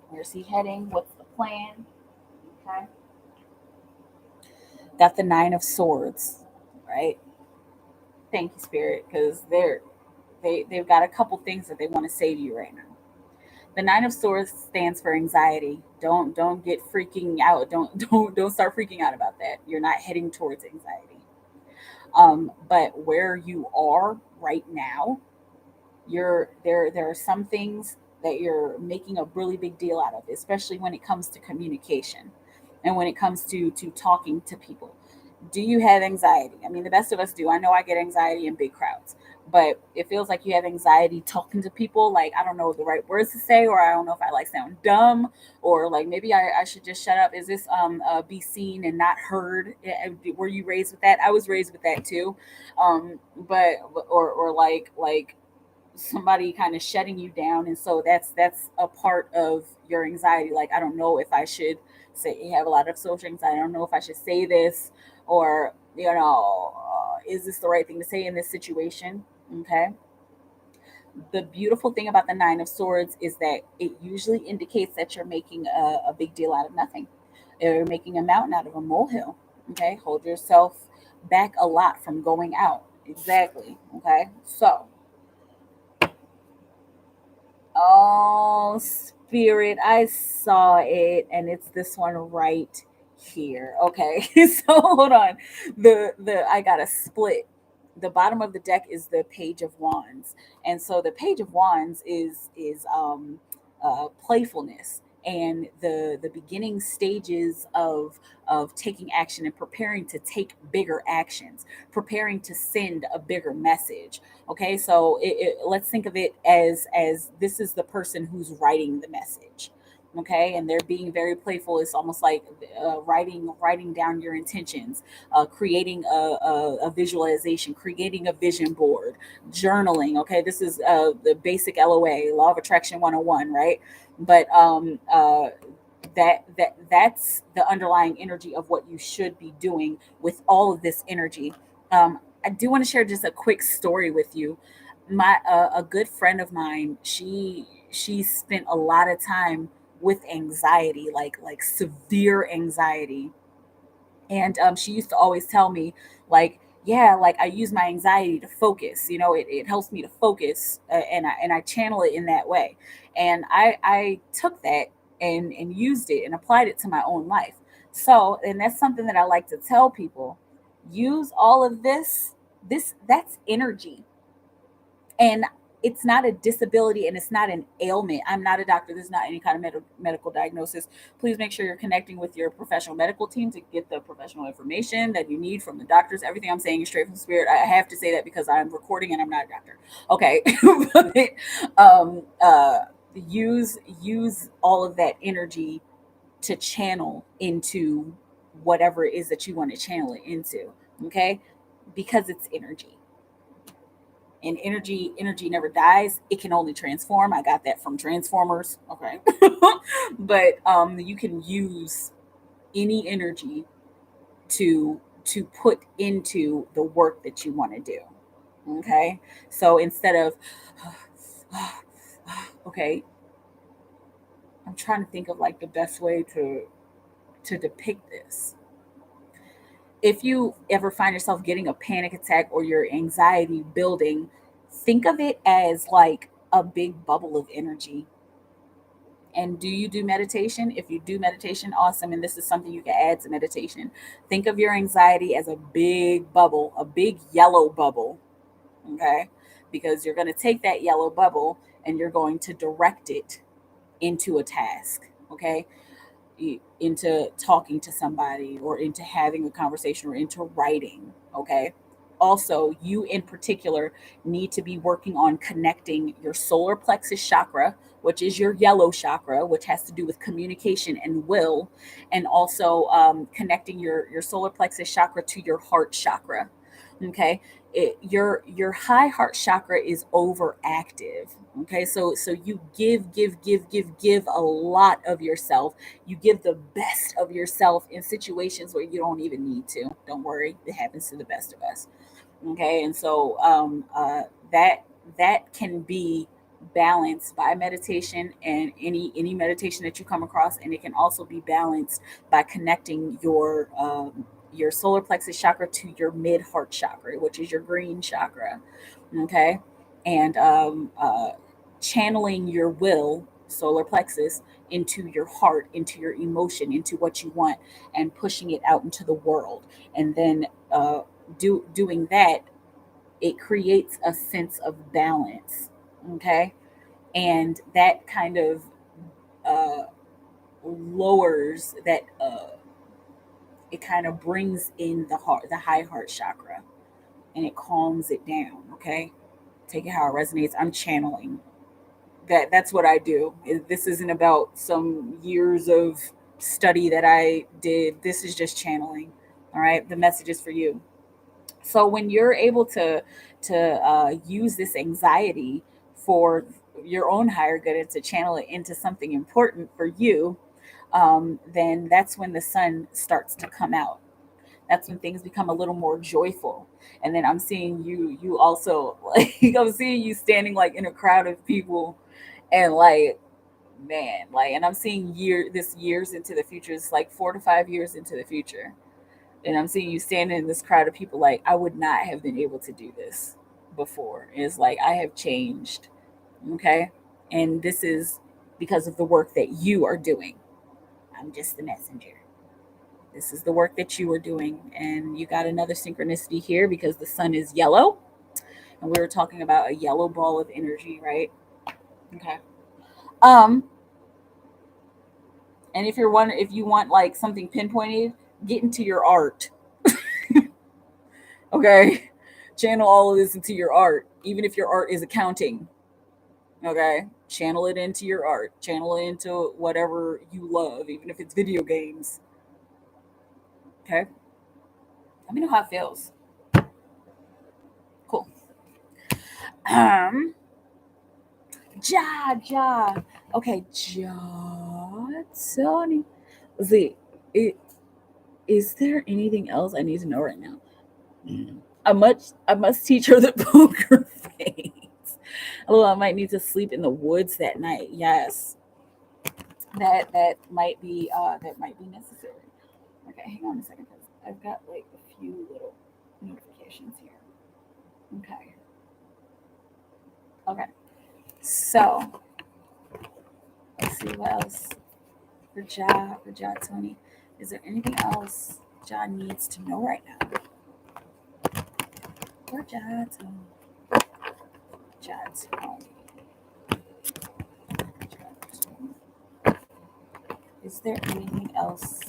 Where's he heading? What's the plan? Okay, got the Nine of Swords, right? Thank you, Spirit, because they've got a couple things that they want to say to you right now. The Nine of Swords stands for anxiety. Don't get freaking out. Don't start freaking out about that. You're not heading towards anxiety. But where you are right now, you're there. There are some things that you're making a really big deal out of, especially when it comes to communication, and when it comes to talking to people. Do you have anxiety? I mean, the best of us do. I know I get anxiety in big crowds, but it feels like you have anxiety talking to people. Like, I don't know the right words to say, or I don't know if I like sound dumb, or like maybe I should just shut up. Is this be seen and not heard? Were you raised with that? I was raised with that too. But or like somebody kind of shutting you down, and so that's a part of your anxiety. Like, I don't know if I should say, you have a lot of social anxiety, I don't know if I should say this, or is this the right thing to say in this situation? Okay, the beautiful thing about the Nine of Swords is that it usually indicates that you're making a big deal out of nothing. You're making a mountain out of a molehill. Okay, hold yourself back a lot from going out. Exactly. Okay, so, oh, Spirit, I saw it, and it's this one right here. Okay, so hold on. The I got a split. The bottom of the deck is the Page of Wands, and so the Page of Wands is playfulness, and the beginning stages of taking action and preparing to take bigger actions, preparing to send a bigger message. Okay, so let's think of it as this is the person who's writing the message. Okay, and they're being very playful. It's almost like writing down your intentions, creating a visualization, creating a vision board, journaling. Okay, this is the basic LOA, Law of Attraction 101, right? But that's the underlying energy of what you should be doing with all of this energy. I do want to share just a quick story with you. My a good friend of mine, she spent a lot of time with anxiety, like severe anxiety, and she used to always tell me, like, yeah, like I use my anxiety to focus. It helps me to focus, and I channel it in that way. And I took that and used it and applied it to my own life. So, and that's something that I like to tell people: use all of this that's energy. And it's not a disability and it's not an ailment. I'm not a doctor. There's not any kind of medical diagnosis. Please make sure you're connecting with your professional medical team to get the professional information that you need from the doctors. Everything I'm saying is straight from spirit. I have to say that because I'm recording and I'm not a doctor. Okay. But, use all of that energy to channel into whatever it is that you want to channel it into. Okay, because it's energy, and energy never dies. It can only transform. I got that from Transformers. Okay. But you can use any energy to put into the work that you want to do. Okay, so instead of okay, I'm trying to think of like the best way to depict this. If you ever find yourself getting a panic attack or your anxiety building, think of it as like a big bubble of energy. And do you do meditation? If you do meditation, awesome. And this is something you can add to meditation. Think of your anxiety as a big bubble, a big yellow bubble. Okay. Because you're going to take that yellow bubble and you're going to direct it into a task. Okay, into talking to somebody or into having a conversation or into writing. Okay. Also, you in particular need to be working on connecting your solar plexus chakra, which is your yellow chakra, which has to do with communication and will, and also connecting your solar plexus chakra to your heart chakra. Okay, your high heart chakra is overactive. Okay, so you give a lot of yourself. You give the best of yourself in situations where you don't even need to. Don't worry, it happens to the best of us. Okay, and so that can be balanced by meditation and any meditation that you come across, and it can also be balanced by connecting your solar plexus chakra to your mid heart chakra, which is your green chakra. Okay, and channeling your will, solar plexus, into your heart, into your emotion, into what you want, and pushing it out into the world. And then doing that, it creates a sense of balance. Okay, and that kind of uh, lowers that. It kind of brings in the high heart chakra, and it calms it down. Okay, take it how it resonates. I'm channeling that's what I do. This isn't about some years of study that I did. This is just channeling. All right, the message is for you. So when you're able to use this anxiety for your own higher good and to channel it into something important for you, then that's when the sun starts to come out. That's when things become a little more joyful. And then I'm seeing you also, like, I'm seeing you standing like in a crowd of people, and like, man, like, and I'm seeing years into the future. It's like 4 to 5 years into the future, and I'm seeing you standing in this crowd of people. Like, I would not have been able to do this before. It's like I have changed. Okay, and this is because of the work that you are doing. I'm just the messenger. This is the work that you are doing, and you got another synchronicity here because the sun is yellow, and we were talking about a yellow ball of energy, right? Okay. um And if you want like something pinpointed, get into your art. Okay. Channel all of this into your art, even if your art is accounting. Okay. channel it into your art, channel it into whatever you love, even if it's video games. Okay, let me know how it feels. Cool. um Ja. Okay, Tony. Let's see. It, is there anything else I need to know right now? I must teach her the poker face. Although I might need to sleep in the woods that night. Yes, that might be necessary. Okay, hang on a second, because I've got like a few little notifications here. Okay. Okay. So let's see what else for Ja Tony. Is there anything else John needs to know right now? For Ja Tony. Ja Tony. Ja Tony. Is there anything else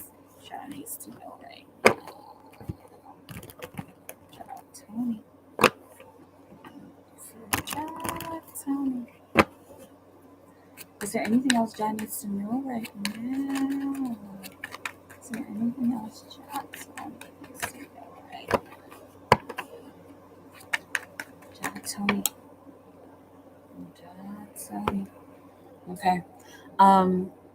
John needs to know right now? Ja Tony. For Ja Tony. Is there anything else John needs to know right now? Is there anything else John needs to know right now? Ja Tony. Ja Tony. Okay.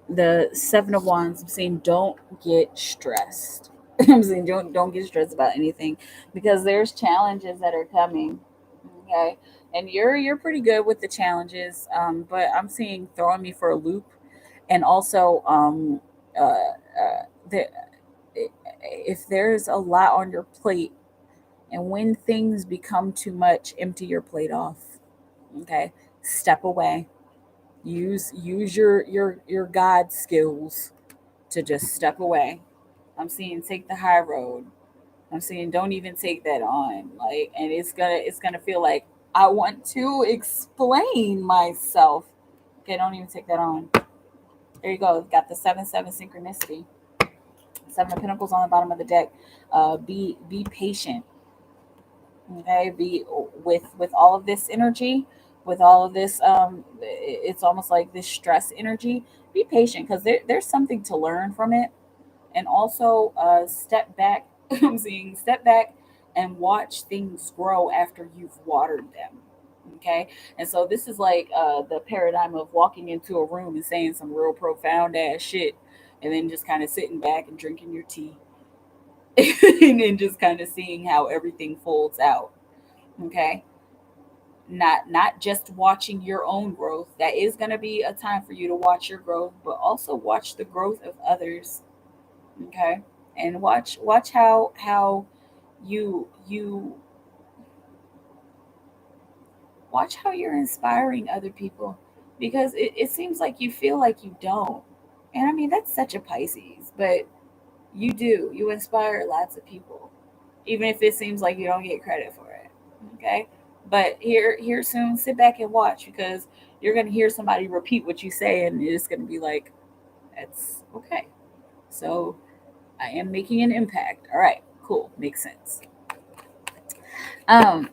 The Seven of Wands, I'm saying don't get stressed. I'm saying don't get stressed about anything, because there's challenges that are coming. Okay. And you're pretty good with the challenges. But I'm seeing throwing me for a loop. And also the if there's a lot on your plate, and when things become too much, empty your plate off. Okay. Step away. Use your God skills to just step away. I'm seeing take the high road. I'm seeing don't even take that on. Like, and it's gonna feel like I want to explain myself. Okay, don't even take that on. There you go. Got the 7-7 synchronicity. Seven of Pentacles on the bottom of the deck. Be patient. Okay, be with all of this energy, with all of this. It's almost like this stress energy. Be patient, because there's something to learn from it. And also step back. I'm seeing step back and watch things grow after you've watered them. Okay. And so this is like the paradigm of walking into a room and saying some real profound ass shit, and then just kind of sitting back and drinking your tea and then just kind of seeing how everything folds out. Okay. Not just watching your own growth. That is going to be a time for you to watch your growth, but also watch the growth of others. Okay. And watch how you watch how you're inspiring other people, because it seems like you feel like you don't. And I mean, that's such a Pisces, but you do. You inspire lots of people, even if it seems like you don't get credit for it. Okay. But here soon, sit back and watch, because you're gonna hear somebody repeat what you say, and it's gonna be like, that's okay. So I am making an impact. All right, cool, makes sense.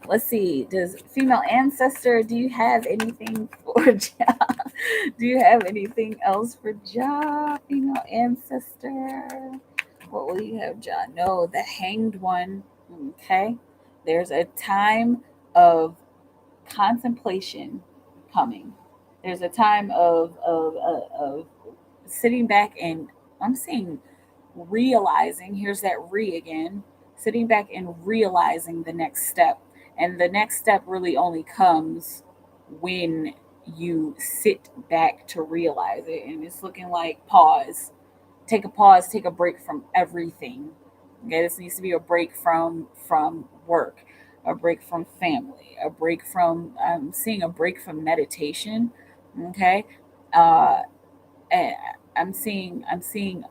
Let's see. Does female ancestor? Do you have anything for Ja? Do you have anything else for Ja? Female ancestor. What will you have, Ja? No, the hanged one. Okay. There's a time of contemplation coming. There's a time of sitting back, and I'm seeing realizing, here's that again, sitting back and realizing the next step. And the next step really only comes when you sit back to realize it. And it's looking like pause, take a break from everything. Okay, this needs to be a break from work, a break from family, a break from seeing a break from meditation. Okay. uh and I'm seeing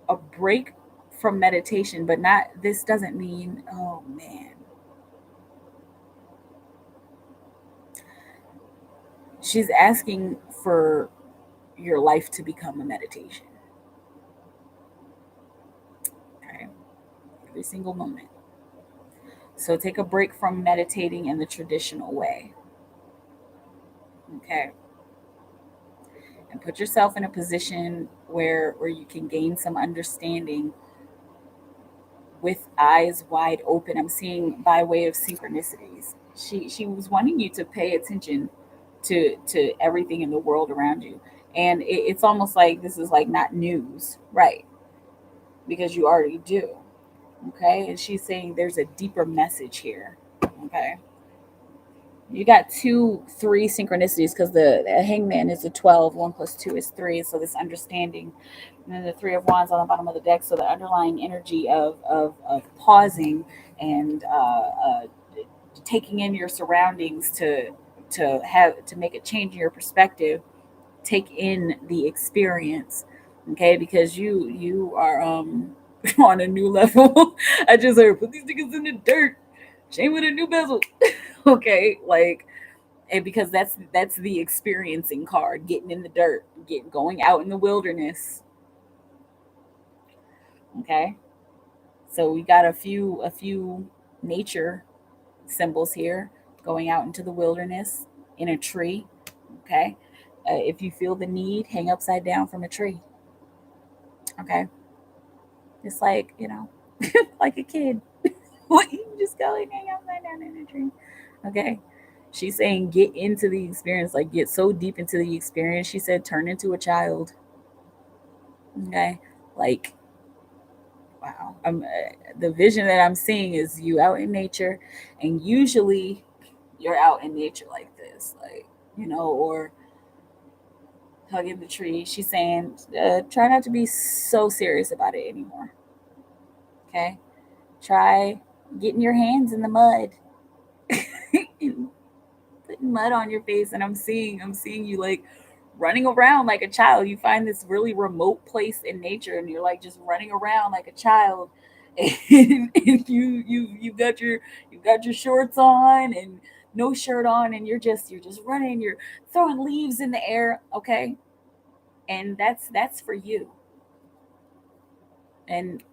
a break from meditation, but not, this doesn't mean, oh man, she's asking for your life to become a meditation. Okay, every single moment. So take a break from meditating in the traditional way. Okay. and put yourself in a position where you can gain some understanding with eyes wide open. I'm seeing by way of synchronicities. She was wanting you to pay attention to everything in the world around you. And it's almost like this is like not news, right? Because you already do. Okay. And she's saying there's a deeper message here. Okay. You got 2, 3 synchronicities because the hangman is a 12, 1 plus 2 is 3. So this understanding. And then the 3 of Wands on the bottom of the deck. So the underlying energy of pausing and taking in your surroundings to make a change in your perspective, take in the experience, okay? Because you are on a new level. I just heard put these niggas in the dirt, shame with a new bezel. Okay, like, and because that's the experiencing card, getting in the dirt, going out in the wilderness. Okay, so we got a few nature symbols here, going out into the wilderness in a tree. Okay, if you feel the need, hang upside down from a tree. Okay, just like like a kid. What, you can just go and hang upside down in a tree. Okay, she's saying get into the experience, like get so deep into the experience. She said turn into a child. Okay, like wow. The vision that I'm seeing is you out in nature, and usually you're out in nature like this, like or hugging the tree. She's saying, try not to be so serious about it anymore. Okay, try getting your hands in the mud, and putting mud on your face, and I'm seeing you like running around like a child. You find this really remote place in nature, and you're like just running around like a child, and you got your shorts on and no shirt on, and you're just running. You're throwing leaves in the air, okay, and that's for you. And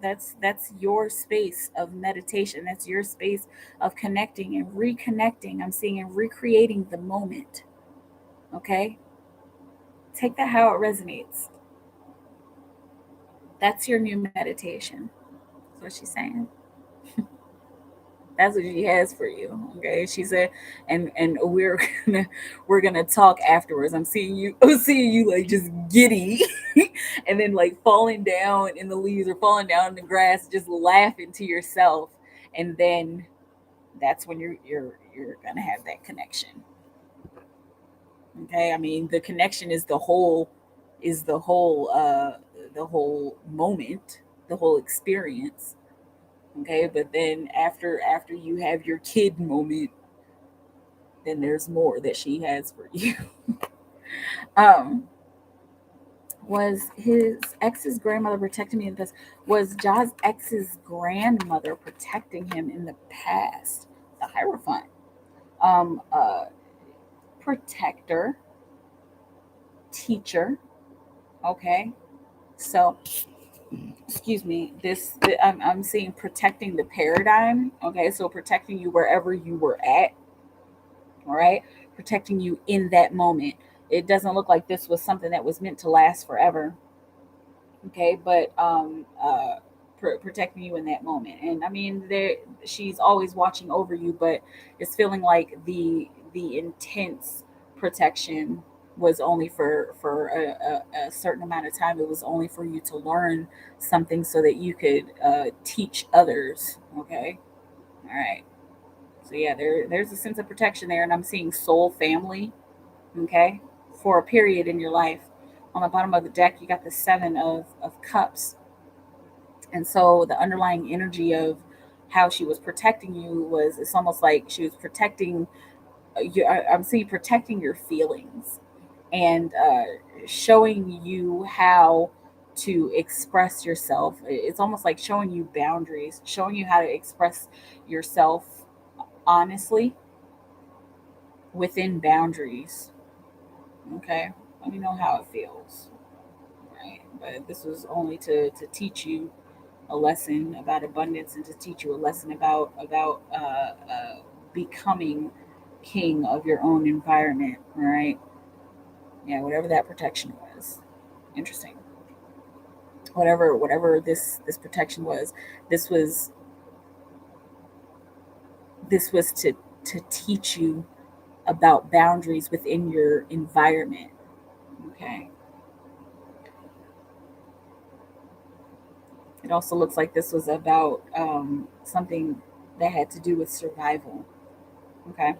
that's your space of meditation, that's your space of connecting and reconnecting. I'm seeing and recreating the moment. Okay, take that how it resonates. That's your new meditation. That's what she's saying. That's what she has for you. Okay, she said, and gonna we're gonna talk afterwards. I'm seeing you like just giddy, and then like falling down in the leaves or falling down in the grass, just laughing to yourself, and then that's when you're gonna have that connection. Okay, I mean the connection is the whole moment, the whole experience. Okay, but then after you have your kid moment, then there's more that she has for you. um was his ex's grandmother protecting me in the past? Was Ja's ex's grandmother protecting him in the past? The Hierophant. Protector, teacher. Okay, so excuse me. I'm seeing protecting the paradigm. Okay, so protecting you wherever you were at. All right, protecting you in that moment. It doesn't look like this was something that was meant to last forever. Okay, but protecting you in that moment. And I mean, she's always watching over you, but it's feeling like the intense protection was only for a certain amount of time. It was only for you to learn something so that you could teach others. Okay, all right. So yeah, there's a sense of protection there, and I'm seeing soul family. Okay, for a period in your life. On the bottom of the deck, you got the 7 of Cups, and so the underlying energy of how she was protecting you was, it's almost like she was protecting you. I'm seeing protecting your feelings, and showing you how to express yourself. It's almost like showing you boundaries, showing you how to express yourself honestly within boundaries. Okay, let me know how it feels. Right, but this was only to teach you a lesson about abundance, and to teach you a lesson about becoming king of your own environment. All right, Yeah, whatever that protection was. Interesting. Whatever this protection was, this was this was to teach you about boundaries within your environment. Okay. It also looks like this was about something that had to do with survival. Okay.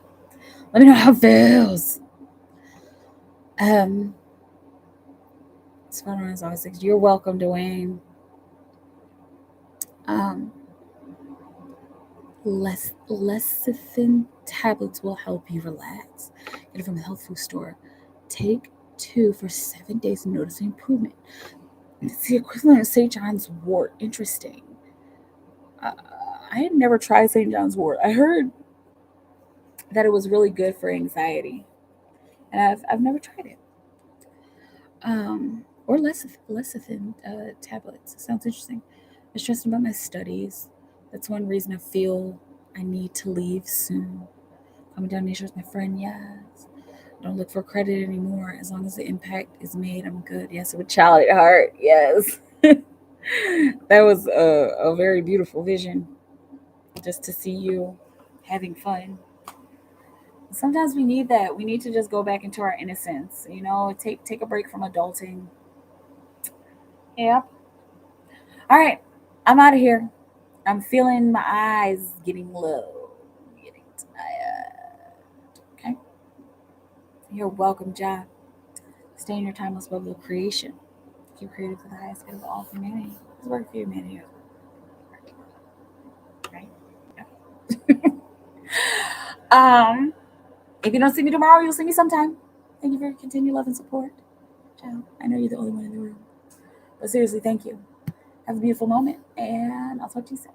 Let me know how it feels. Um, it's fun when it's always like, you're welcome, Dwayne. Um, lecithin tablets will help you relax. Get it from the health food store. Take 2 for 7 days and notice improvement. It's the equivalent of St. John's wort. Interesting. Uh, I had never tried St. John's wort. I heard that it was really good for anxiety, and I've never tried it. Or lecithin tablets. It sounds interesting. I'm stressed about my studies. That's one reason I feel I need to leave soon. Coming down nature with my friend, yes. Don't look for credit anymore. As long as the impact is made, I'm good. Yes, with child at heart. Yes. That was a very beautiful vision. Just to see you having fun. Sometimes we need that. We need to just go back into our innocence. Take a break from adulting. Yeah. All right. I'm out of here. I'm feeling my eyes getting low. Getting tired. Okay. You're welcome, Ja. Stay in your timeless bubble of creation. Keep creative for the highest good of all humanity. It's work for humanity. Right? If you don't see me tomorrow, you'll see me sometime. Thank you for your continued love and support. Ciao. I know you're the only one in the room. But seriously, thank you. Have a beautiful moment, and I'll talk to you soon.